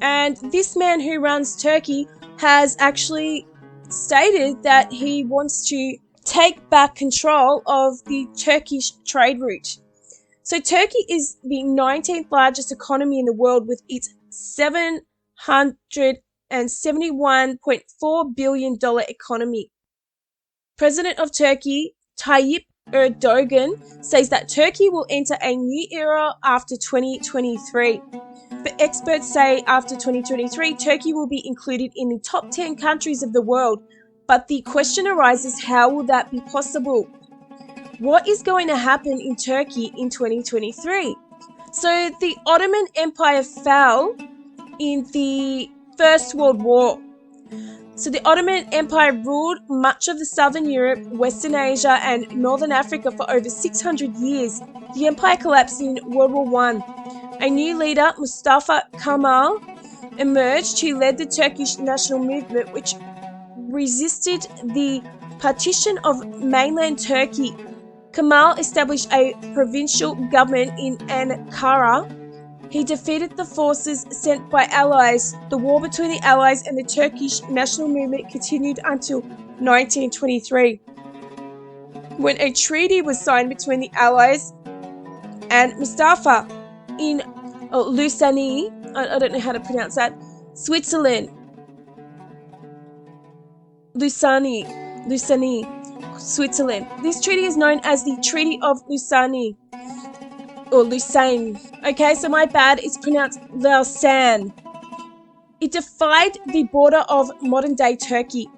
And this man who runs Turkey has actually stated that he wants to take back control of the Turkish trade route. So Turkey is the 19th largest economy in the world with its $771.4 billion economy. President of Turkey, Tayyip Erdogan, says that Turkey will enter a new era after 2023. But experts say after 2023, Turkey will be included in the top 10 countries of the world. But the question arises, how will that be possible? What is going to happen in Turkey in 2023? So the Ottoman Empire fell in the First World War. So the Ottoman Empire ruled much of the Southern Europe, Western Asia, and Northern Africa for over 600 years. The empire collapsed in World War I. A new leader, Mustafa Kemal, emerged, who led the Turkish national movement, which resisted the partition of mainland Turkey. Kemal established a provincial government in Ankara. He defeated the forces sent by allies. The war between the allies and the Turkish national movement continued until 1923, when a treaty was signed between the allies and Mustafa in Lusani, I don't know how to pronounce that, Switzerland. Lusani, Switzerland. This treaty is known as the Treaty of Lusani, or Lucerne. Okay, so my bad, it's pronounced Lausanne. It defined the border of modern-day Turkey.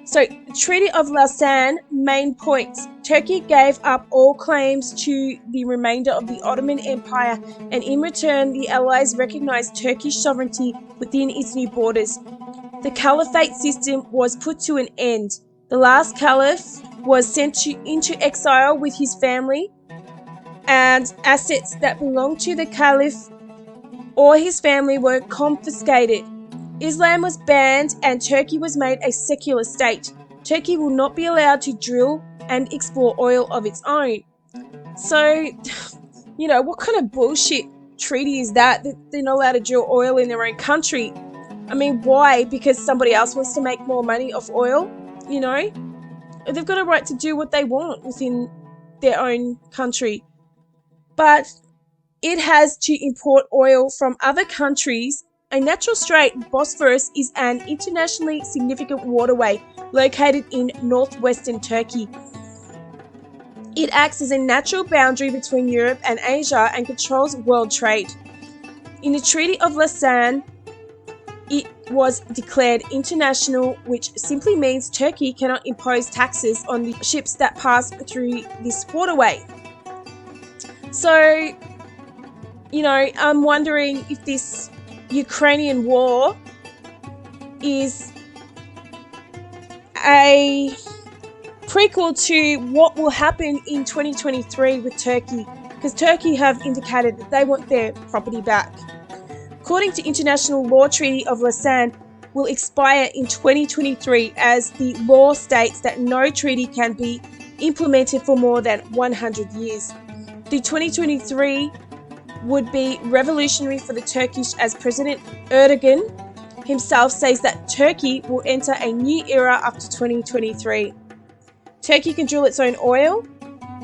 So, Treaty of Lausanne, main points. Turkey gave up all claims to the remainder of the Ottoman Empire, and in return, the Allies recognized Turkish sovereignty within its new borders. The caliphate system was put to an end. The last caliph was sent into exile with his family, and assets that belonged to the caliph or his family were confiscated. Islam was banned and Turkey was made a secular state. Turkey will not be allowed to drill and explore oil of its own. So, what kind of bullshit treaty is that they're not allowed to drill oil in their own country? I mean, why? Because somebody else wants to make more money off oil? They've got a right to do what they want within their own country. But it has to import oil from other countries. A natural strait, Bosphorus, is an internationally significant waterway located in northwestern Turkey. It acts as a natural boundary between Europe and Asia and controls world trade. In the Treaty of Lausanne, it was declared international, which simply means Turkey cannot impose taxes on the ships that pass through this waterway. So, I'm wondering if this Ukrainian war is a prequel to what will happen in 2023 with Turkey, because Turkey have indicated that they want their property back. According to international law, Treaty of Lausanne will expire in 2023, as the law states that no treaty can be implemented for more than 100 years. The 2023 would be revolutionary for the Turkish, as President Erdogan himself says that Turkey will enter a new era after 2023. Turkey can drill its own oil,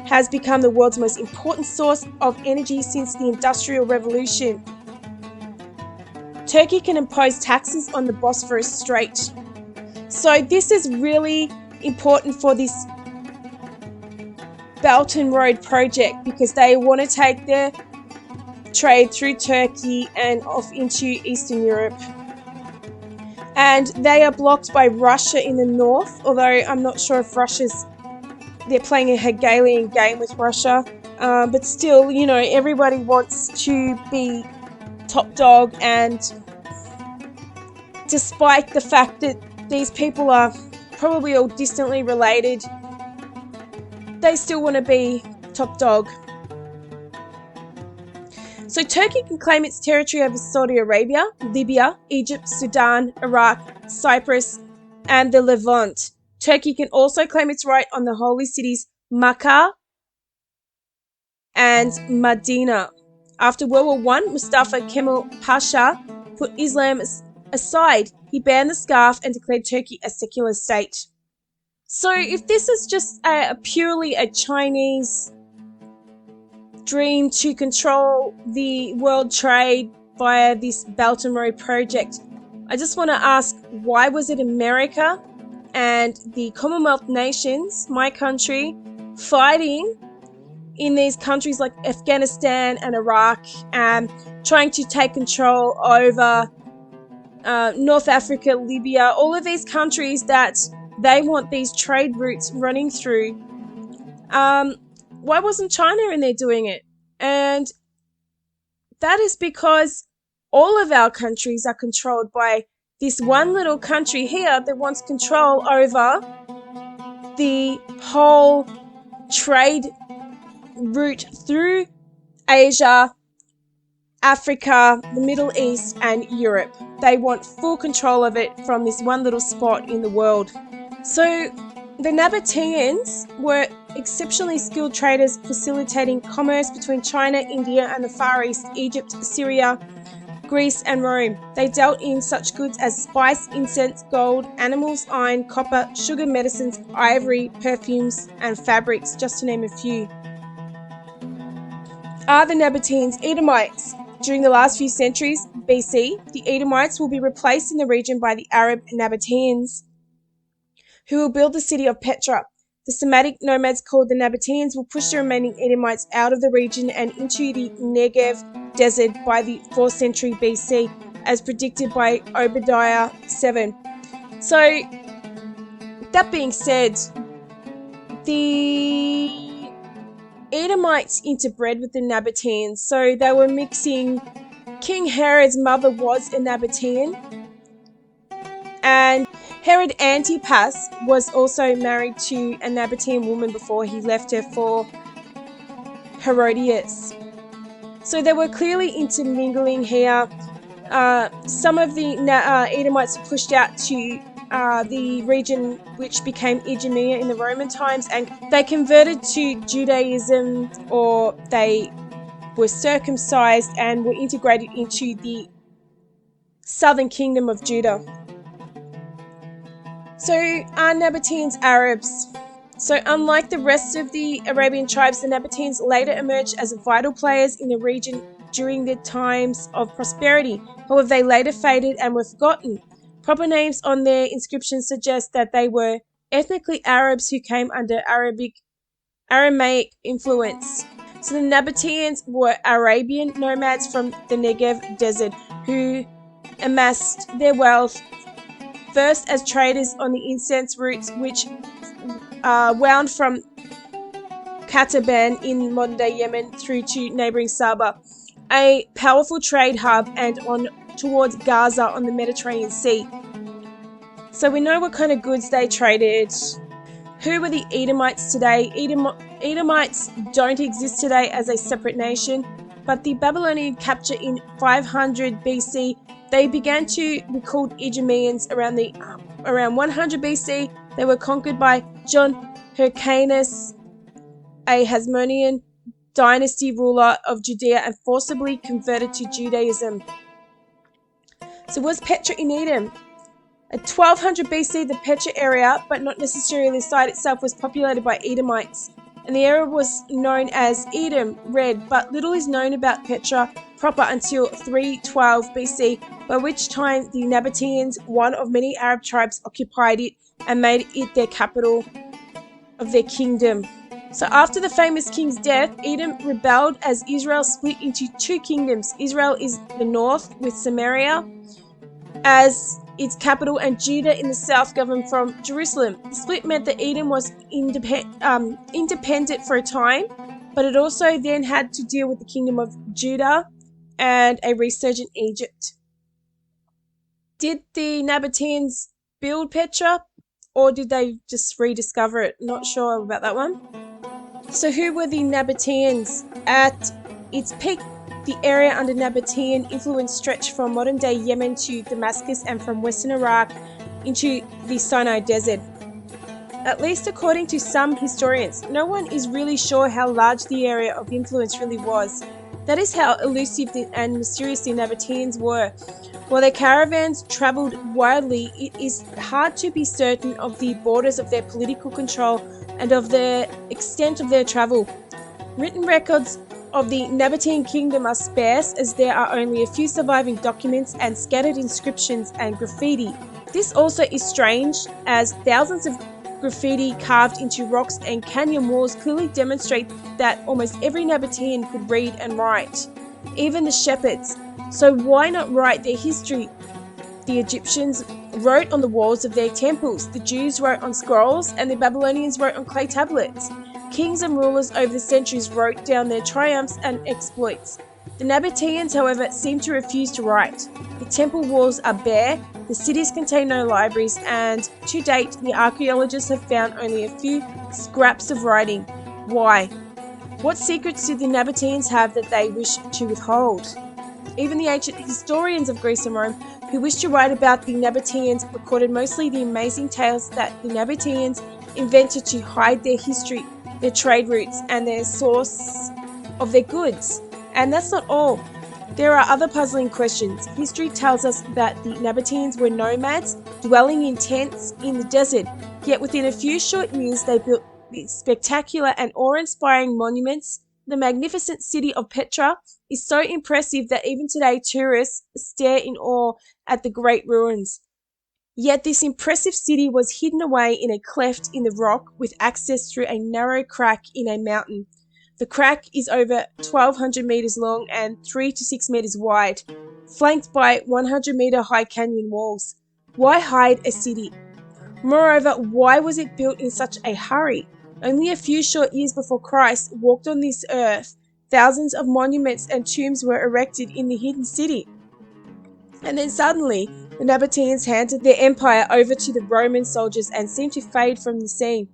has become the world's most important source of energy since the Industrial Revolution. Turkey can impose taxes on the Bosphorus Strait. So this is really important for this Belt and Road project, because they want to take their trade through Turkey and off into Eastern Europe. And they are blocked by Russia in the north, although I'm not sure if they're playing a Hegelian game with Russia. But still, everybody wants to be top dog, and despite the fact that these people are probably all distantly related, they still want to be top dog. So Turkey can claim its territory over Saudi Arabia, Libya, Egypt, Sudan, Iraq, Cyprus, and the Levant. Turkey can also claim its right on the holy cities Makkah and Medina. After World War I, Mustafa Kemal Pasha put Islam aside. He banned the scarf and declared Turkey a secular state. So if this is just purely a Chinese dream to control the world trade via this Belt and Road project, I just want to ask, why was it America and the Commonwealth nations, my country, fighting in these countries like Afghanistan and Iraq, and trying to take control over North Africa, Libya, all of these countries that they want these trade routes running through? Why wasn't China in there doing it? And that is because all of our countries are controlled by this one little country here that wants control over the whole trade route through Asia, Africa, the Middle East, and Europe. They want full control of it from this one little spot in the world. So the Nabateans were exceptionally skilled traders, facilitating commerce between China, India, and the Far East, Egypt, Syria, Greece, and Rome. They dealt in such goods as spice, incense, gold, animals, iron, copper, sugar, medicines, ivory, perfumes, and fabrics, just to name a few. are the Nabateans Edomites. During the last few centuries BC, the Edomites will be replaced in the region by the Arab Nabateans, who will build the city of Petra. The Semitic nomads called the Nabateans will push the remaining Edomites out of the region and into the Negev desert by the 4th century BC, as predicted by Obadiah 7. So, that being said, the Edomites interbred with the Nabateans, so they were mixing. King Herod's mother was a Nabatean, and Herod Antipas was also married to a Nabatean woman before he left her for Herodias. So they were clearly intermingling here. Some of the Edomites were pushed out to the region which became Idumea in the Roman times, and they converted to Judaism, or they were circumcised and were integrated into the southern kingdom of Judah. So are Nabateans Arabs? So unlike the rest of the Arabian tribes, the Nabateans later emerged as vital players in the region during the times of prosperity. However, they later faded and were forgotten. Proper names on their inscriptions suggest that they were ethnically Arabs who came under Aramaic influence. So the Nabateans were Arabian nomads from the Negev desert who amassed their wealth first as traders on the incense routes which wound from Kataban in modern-day Yemen through to neighbouring Saba, a powerful trade hub, and on towards Gaza on the Mediterranean Sea. So we know what kind of goods they traded. Who were the Edomites today? Edomites don't exist today as a separate nation, but the Babylonian capture in 500 BC, they began to be called Idumeans around 100 BC. They were conquered by John Hyrcanus, a Hasmonean dynasty ruler of Judea, and forcibly converted to Judaism. So was Petra in Edom? At 1200 BC, the Petra area, but not necessarily the site itself, was populated by Edomites, and the area was known as Edom, Red, but little is known about Petra proper until 312 BC, by which time the Nabateans, one of many Arab tribes, occupied it and made it their capital of their kingdom. So after the famous king's death, Edom rebelled as Israel split into two kingdoms. Israel is the north with Samaria as its capital, and Judah in the south governed from Jerusalem. The split meant that Edom was independent for a time, but it also then had to deal with the kingdom of Judah and a resurgent Egypt. Did the Nabateans build Petra, or did they just rediscover it? Not sure about that one. So who were the Nabateans? At its peak, the area under Nabatean influence stretched from modern-day Yemen to Damascus and from western Iraq into the Sinai Desert. At least according to some historians, no one is really sure how large the area of influence really was. That is how elusive and mysterious the Nabateans were. While their caravans travelled widely, it is hard to be certain of the borders of their political control and of the extent of their travel. Written records of the Nabatean kingdom are sparse, as there are only a few surviving documents and scattered inscriptions and graffiti. This also is strange, as thousands of graffiti carved into rocks and canyon walls clearly demonstrate that almost every Nabatean could read and write, even the shepherds. So why not write their history? The Egyptians wrote on the walls of their temples, the Jews wrote on scrolls, and the Babylonians wrote on clay tablets. Kings and rulers over the centuries wrote down their triumphs and exploits. The Nabateans, however, seem to refuse to write. The temple walls are bare, the cities contain no libraries, and to date, the archaeologists have found only a few scraps of writing. Why? What secrets did the Nabateans have that they wish to withhold? Even the ancient historians of Greece and Rome, who wished to write about the Nabateans, recorded mostly the amazing tales that the Nabateans invented to hide their history, their trade routes, and their source of their goods. And that's not all. There are other puzzling questions. History tells us that the Nabateans were nomads, dwelling in tents in the desert, yet within a few short years they built spectacular and awe-inspiring monuments, The magnificent city of Petra is so impressive that even today tourists stare in awe at the great ruins. Yet this impressive city was hidden away in a cleft in the rock with access through a narrow crack in a mountain. The crack is over 1,200 meters long and 3 to 6 meters wide, flanked by 100-meter high canyon walls. Why hide a city? Moreover, why was it built in such a hurry? Only a few short years before Christ walked on this earth, thousands of monuments and tombs were erected in the hidden city. And then suddenly, the Nabateans handed their empire over to the Roman soldiers and seemed to fade from the scene.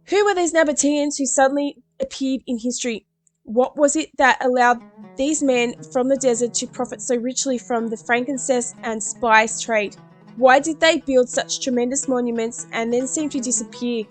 Who were these Nabateans who suddenly appeared in history? What was it that allowed these men from the desert to profit so richly from the frankincense and spice trade? Why did they build such tremendous monuments and then seem to disappear?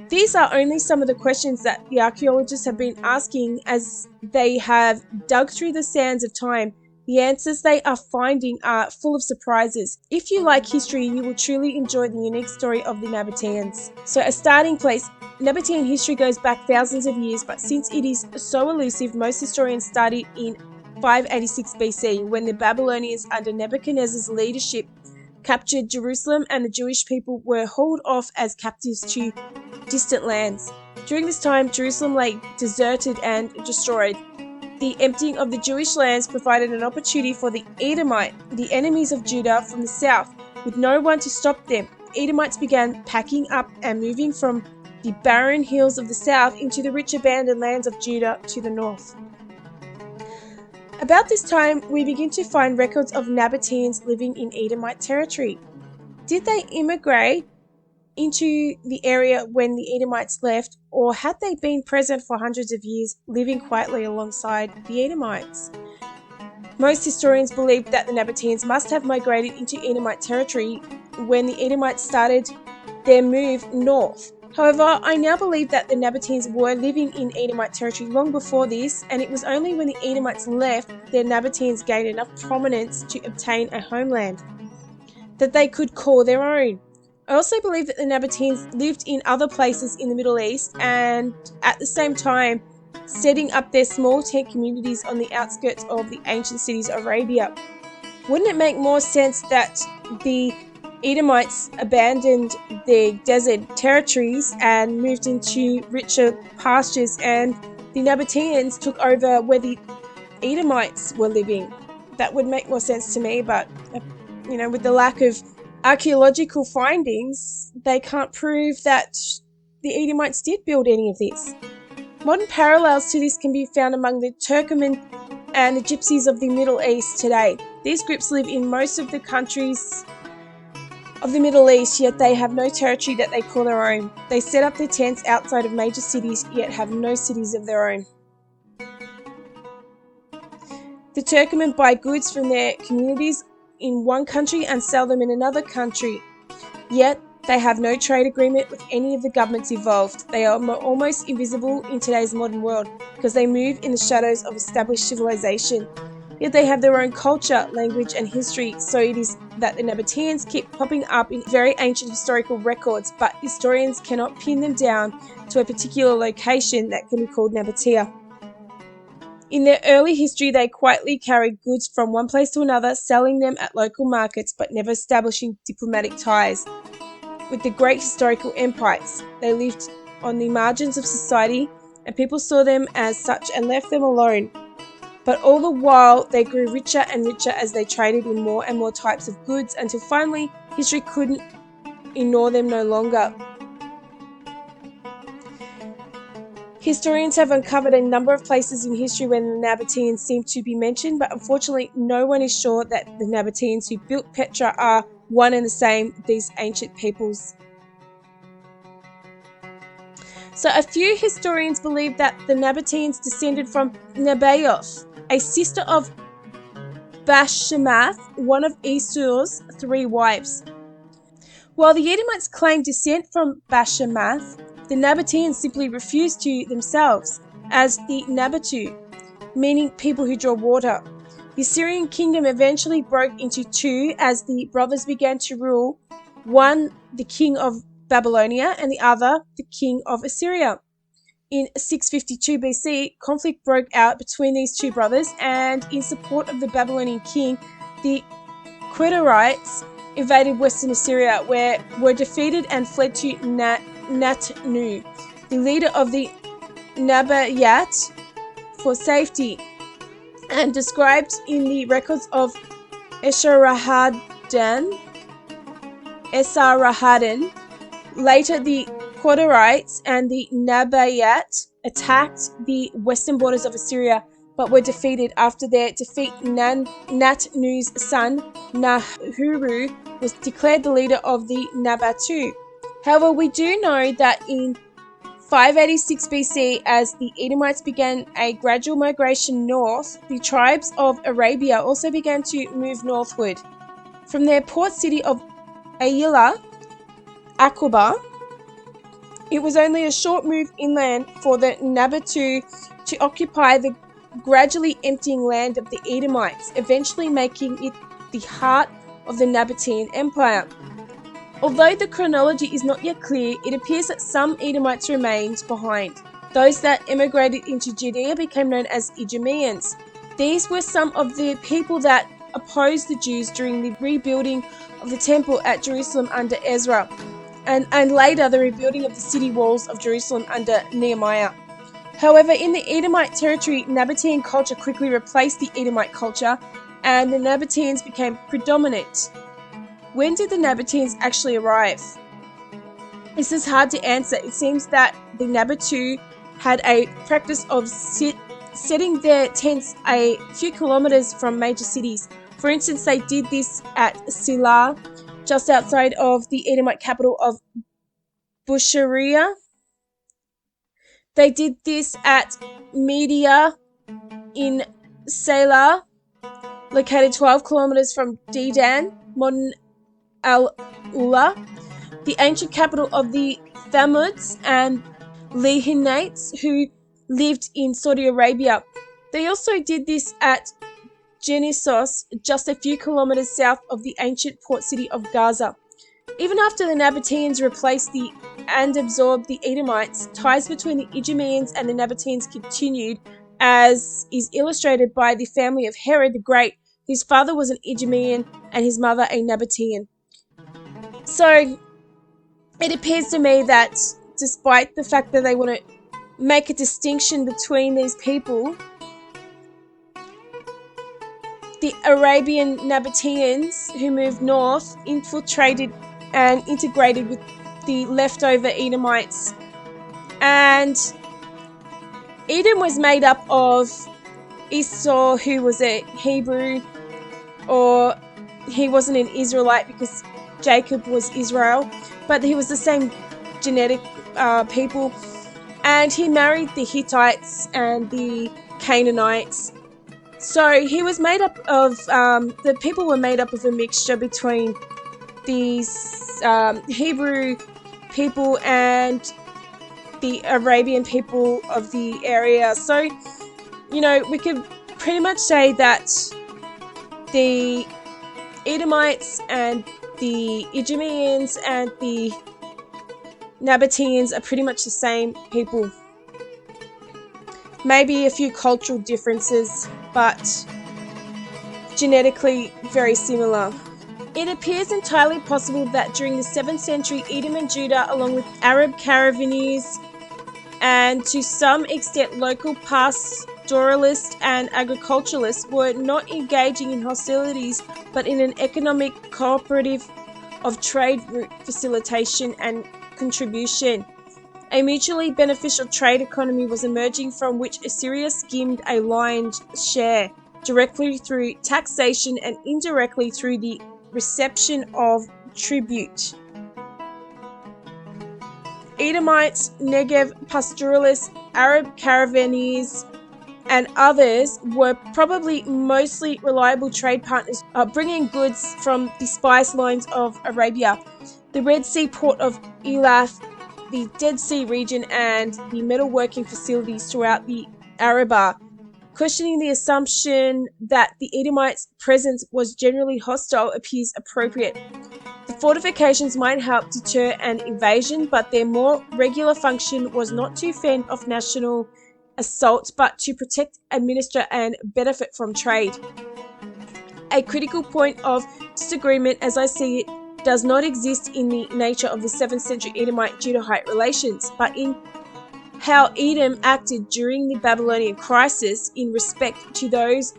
These are only some of the questions that the archaeologists have been asking as they have dug through the sands of time. The answers they are finding are full of surprises. If you like history, you will truly enjoy the unique story of the Nabateans. So a starting place, Nabatean history goes back thousands of years, but since it is so elusive, most historians start it in 586 BC, when the Babylonians under Nebuchadnezzar's leadership captured Jerusalem and the Jewish people were hauled off as captives to distant lands. During this time, Jerusalem lay deserted and destroyed. The emptying of the Jewish lands provided an opportunity for the Edomite, the enemies of Judah from the south, with no one to stop them. Edomites began packing up and moving from the barren hills of the south into the rich abandoned lands of Judah to the north. About this time, we begin to find records of Nabateans living in Edomite territory. Did they immigrate into the area when the Edomites left, or had they been present for hundreds of years, living quietly alongside the Edomites? Most historians believe that the Nabateans must have migrated into Edomite territory when the Edomites started their move north. However, I now believe that the Nabateans were living in Edomite territory long before this, and it was only when the Edomites left that Nabateans gained enough prominence to obtain a homeland that they could call their own. I also believe that the Nabateans lived in other places in the Middle East and at the same time setting up their small tent communities on the outskirts of the ancient cities of Arabia. Wouldn't it make more sense that the Edomites abandoned their desert territories and moved into richer pastures, and the Nabateans took over where the Edomites were living? That would make more sense to me, but with the lack of archaeological findings, they can't prove that the Edomites did build any of this. Modern parallels to this can be found among the Turkmen and the Gypsies of the Middle East today. These groups live in most of the countries of the Middle East, yet they have no territory that they call their own. They set up their tents outside of major cities, yet have no cities of their own. The Turkmen buy goods from their communities in one country and sell them in another country, yet they have no trade agreement with any of the governments involved. They are almost invisible in today's modern world because they move in the shadows of established civilization. Yet they have their own culture, language, and history, so it is that the Nabateans keep popping up in very ancient historical records, but historians cannot pin them down to a particular location that can be called Nabatea. In their early history, they quietly carried goods from one place to another, selling them at local markets, but never establishing diplomatic ties with the great historical empires. They lived on the margins of society, and people saw them as such and left them alone. But all the while, they grew richer and richer as they traded in more and more types of goods, until finally, history couldn't ignore them no longer. Historians have uncovered a number of places in history where the Nabateans seem to be mentioned, but unfortunately, no one is sure that the Nabateans who built Petra are one and the same, these ancient peoples. So a few historians believe that the Nabateans descended from Nebaioth, a sister of Bashemath, one of Esau's 3 wives. While the Edomites claim descent from Bashemath, the Nabateans simply refused to themselves as the Nabatu, meaning people who draw water. The Assyrian kingdom eventually broke into 2 as the brothers began to rule, one the king of Babylonia and the other the king of Assyria. In 652 BC, conflict broke out between these two brothers, and in support of the Babylonian king, the Quirites invaded Western Assyria, where were defeated and fled to Natnu, the leader of the Nabayat, for safety, and described in the records of Esarhaddon. Later, the Quirites and the Nabayat attacked the western borders of Assyria, but were defeated. After their defeat, Natnu's son, Nahuru, was declared the leader of the Nabatu. However, we do know that in 586 BC, as the Edomites began a gradual migration north, the tribes of Arabia also began to move northward. From their port city of Ayila, Aqaba, it was only a short move inland for the Nabatu to occupy the gradually emptying land of the Edomites, eventually making it the heart of the Nabatean Empire. Although the chronology is not yet clear, it appears that some Edomites remained behind. Those that emigrated into Judea became known as Idumeans. These were some of the people that opposed the Jews during the rebuilding of the temple at Jerusalem under Ezra, and later the rebuilding of the city walls of Jerusalem under Nehemiah. However, in the Edomite territory, Nabatean culture quickly replaced the Edomite culture, and the Nabateans became predominant. When did the Nabateans actually arrive? This is hard to answer. It seems that the Nabatu had a practice of setting their tents a few kilometers from major cities. For instance, they did this at Silah, just outside of the Edomite capital of Busheria. They did this at Media in Selah, located 12 kilometers from Dedan, modern Al-Ula, the ancient capital of the Thamuds and Lehinites, who lived in Saudi Arabia. They also did this at Genesos, just a few kilometers south of the ancient port city of Gaza. Even after the Nabateans replaced and absorbed the Edomites, ties between the Idumeans and the Nabateans continued, as is illustrated by the family of Herod the Great, whose father was an Idumean and his mother a Nabatean. So it appears to me that despite the fact that they want to make a distinction between these people, the Arabian Nabateans who moved north infiltrated and integrated with the leftover Edomites. And Edom was made up of Esau, who was a Hebrew, or he wasn't an Israelite because Jacob was Israel, but he was the same genetic people. And he married the Hittites and the Canaanites. So he was made up of, the people were made up of a mixture between these Hebrew people and the Arabian people of the area. So, you know, we could pretty much say that the Edomites and the Idumeans and the Nabateans are pretty much the same people. Maybe a few cultural differences, but genetically very similar. It appears entirely possible that during the 7th century, Edom and Judah, along with Arab caravaniers and to some extent local pastoralists and agriculturalists, were not engaging in hostilities but in an economic cooperative of trade route facilitation and contribution. A mutually beneficial trade economy was emerging from which Assyria skimmed a lion's share, directly through taxation and indirectly through the reception of tribute. Edomites, Negev pastoralists, Arab caravaniers, and others were probably mostly reliable trade partners, bringing goods from the spice lines of Arabia, the Red Sea port of Elath, the Dead Sea region, and the metalworking facilities throughout the Arabah. Questioning the assumption that the Edomites' presence was generally hostile appears appropriate. The Fortifications might help deter an invasion, but their more regular function was not to fend off national assault, but to protect, administer, and benefit from trade. A critical point of disagreement, as I see it, does not exist in the nature of the 7th century Edomite-Judahite relations, but in how Edom acted during the Babylonian crisis in respect to those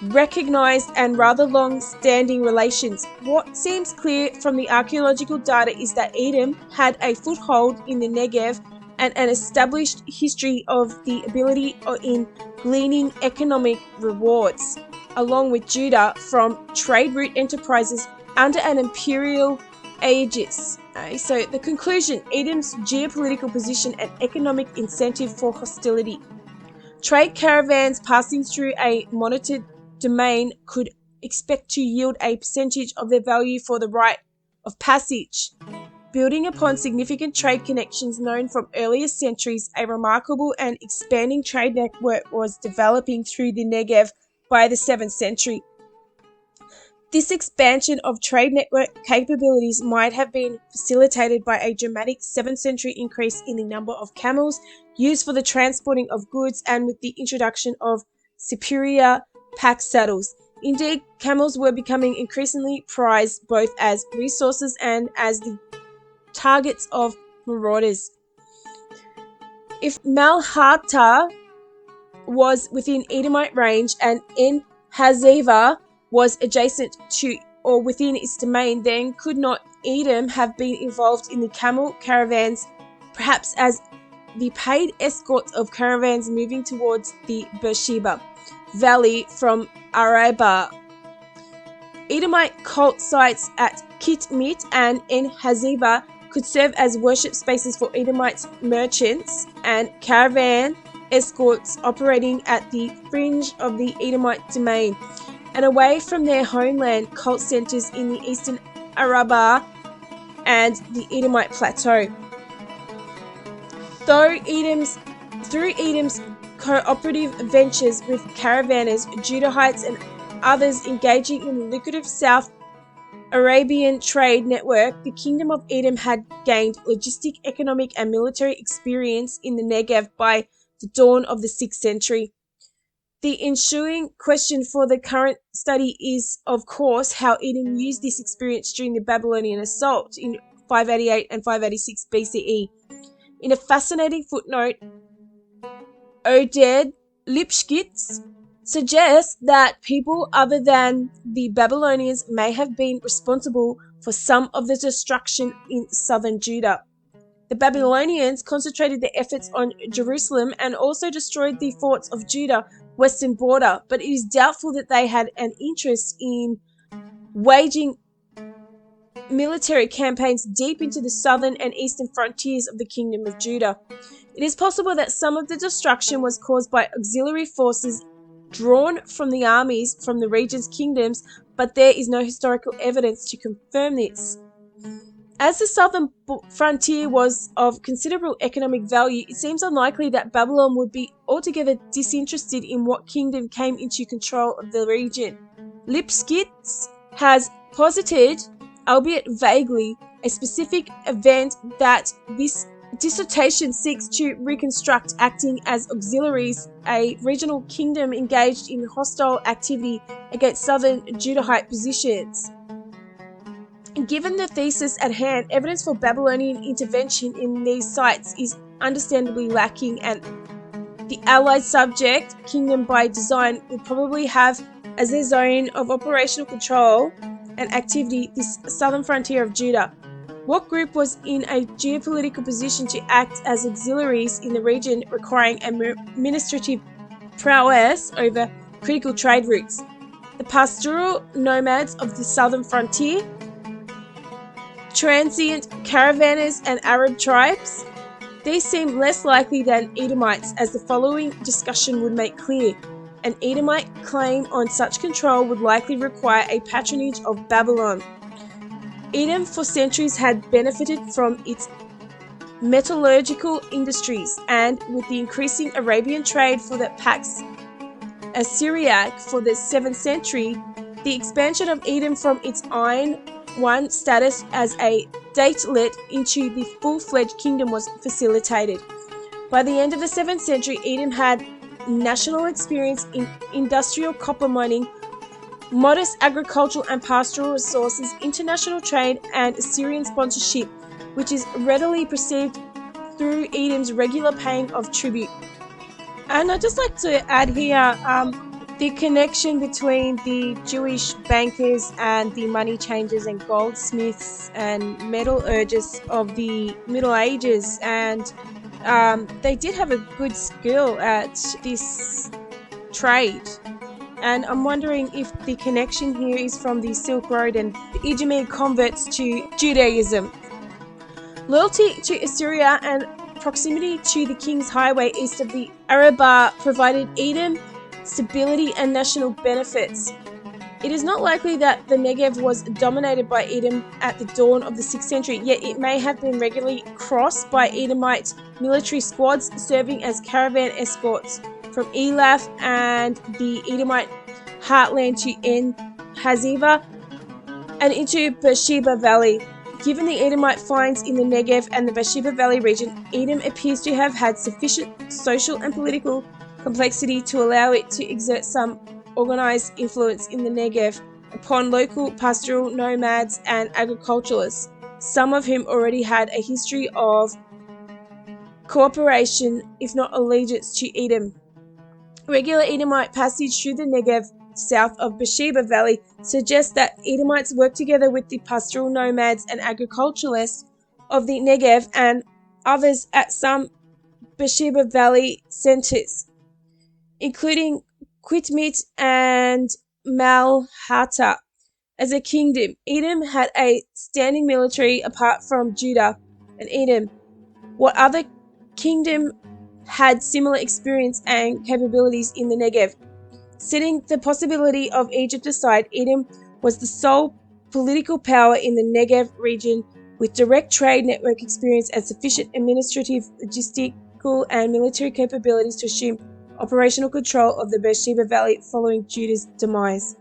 recognized and rather long-standing relations. What seems clear from the archaeological data is that Edom had a foothold in the Negev and an established history of the ability in gleaning economic rewards, along with Judah, from trade route enterprises under an imperial aegis. So the conclusion: Edom's geopolitical position and economic incentive for hostility. Trade caravans passing through a monitored domain could expect to yield a percentage of their value for the right of passage. Building upon significant trade connections known from earlier centuries, a remarkable and expanding trade network was developing through the Negev by the 7th century. This expansion of trade network capabilities might have been facilitated by a dramatic 7th century increase in the number of camels used for the transporting of goods and with the introduction of superior pack saddles. Indeed, camels were becoming increasingly prized both as resources and as the targets of marauders. If Malhata was within Edomite range and En Hazeva was adjacent to or within its domain, then could not Edom have been involved in the camel caravans, perhaps as the paid escorts of caravans moving towards the Beersheba Valley from Araba? Edomite cult sites at Kitmit and En Hazeva could serve as worship spaces for Edomite merchants and caravan escorts operating at the fringe of the Edomite domain and away from their homeland cult centers in the eastern Araba and the Edomite plateau. Through Edom's cooperative ventures with caravanners, Judahites, and others engaging in the lucrative South Arabian trade network, the Kingdom of Edom had gained logistic, economic, and military experience in the Negev by the dawn of the 6th century. The ensuing question for the current study is, of course, how Edom used this experience during the Babylonian assault in 588 and 586 BCE. In a fascinating footnote, Oded Lipschitz suggests that people other than the Babylonians may have been responsible for some of the destruction in southern Judah. The Babylonians concentrated their efforts on Jerusalem and also destroyed the forts of Judah western border, but it is doubtful that they had an interest in waging military campaigns deep into the southern and eastern frontiers of the Kingdom of Judah. It is possible that some of the destruction was caused by auxiliary forces drawn from the armies from the region's kingdoms, but there is no historical evidence to confirm this. As the southern frontier was of considerable economic value, it seems unlikely that Babylon would be altogether disinterested in what kingdom came into control of the region. Lipschitz has posited, albeit vaguely, a specific event that this dissertation seeks to reconstruct, acting as auxiliaries, a regional kingdom engaged in hostile activity against southern Judahite positions. Given the thesis at hand, evidence for Babylonian intervention in these sites is understandably lacking, and the allied subject, kingdom by design, would probably have as their zone of operational control and activity this southern frontier of Judah. What group was in a geopolitical position to act as auxiliaries in the region requiring administrative prowess over critical trade routes? The pastoral nomads of the southern frontier? Transient caravanners and Arab tribes? These seem less likely than Edomites, as the following discussion would make clear. An Edomite claim on such control would likely require a patronage of Babylon. Edom for centuries had benefited from its metallurgical industries, and with the increasing Arabian trade for the Pax Assyriac for the 7th century, the expansion of Edom from its iron one status as a datelet into the full-fledged kingdom was facilitated. By the end of the 7th century, Edom had national experience in industrial copper mining, modest agricultural and pastoral resources, international trade, and Assyrian sponsorship, which is readily perceived through Edom's regular paying of tribute. And I'd just like to add here the connection between the Jewish bankers and the money changers and goldsmiths and metallurgists of the Middle Ages. And they did have a good skill at this trade. And I'm wondering if the connection here is from the Silk Road and the Idumean converts to Judaism. Loyalty to Assyria and proximity to the King's Highway east of the Arabah provided Edom stability and national benefits. It is not likely that the Negev was dominated by Edom at the dawn of the 6th century, yet it may have been regularly crossed by Edomite military squads serving as caravan escorts from Elath and the Edomite heartland to En Haziva and into Beersheba Valley. Given the Edomite finds in the Negev and the Beersheba Valley region, Edom appears to have had sufficient social and political complexity to allow it to exert some organized influence in the Negev upon local pastoral nomads and agriculturalists, some of whom already had a history of cooperation, if not allegiance, to Edom. Regular Edomite passage through the Negev south of Beersheba Valley suggests that Edomites worked together with the pastoral nomads and agriculturalists of the Negev and others at some Beersheba Valley centers, including Qitmit and Malhata. As a kingdom, Edom had a standing military apart from Judah and Edom. What other kingdom had similar experience and capabilities in the Negev? Setting the possibility of Egypt aside, Edom was the sole political power in the Negev region with direct trade network experience and sufficient administrative, logistical, and military capabilities to assume operational control of the Beersheba Valley following Judah's demise.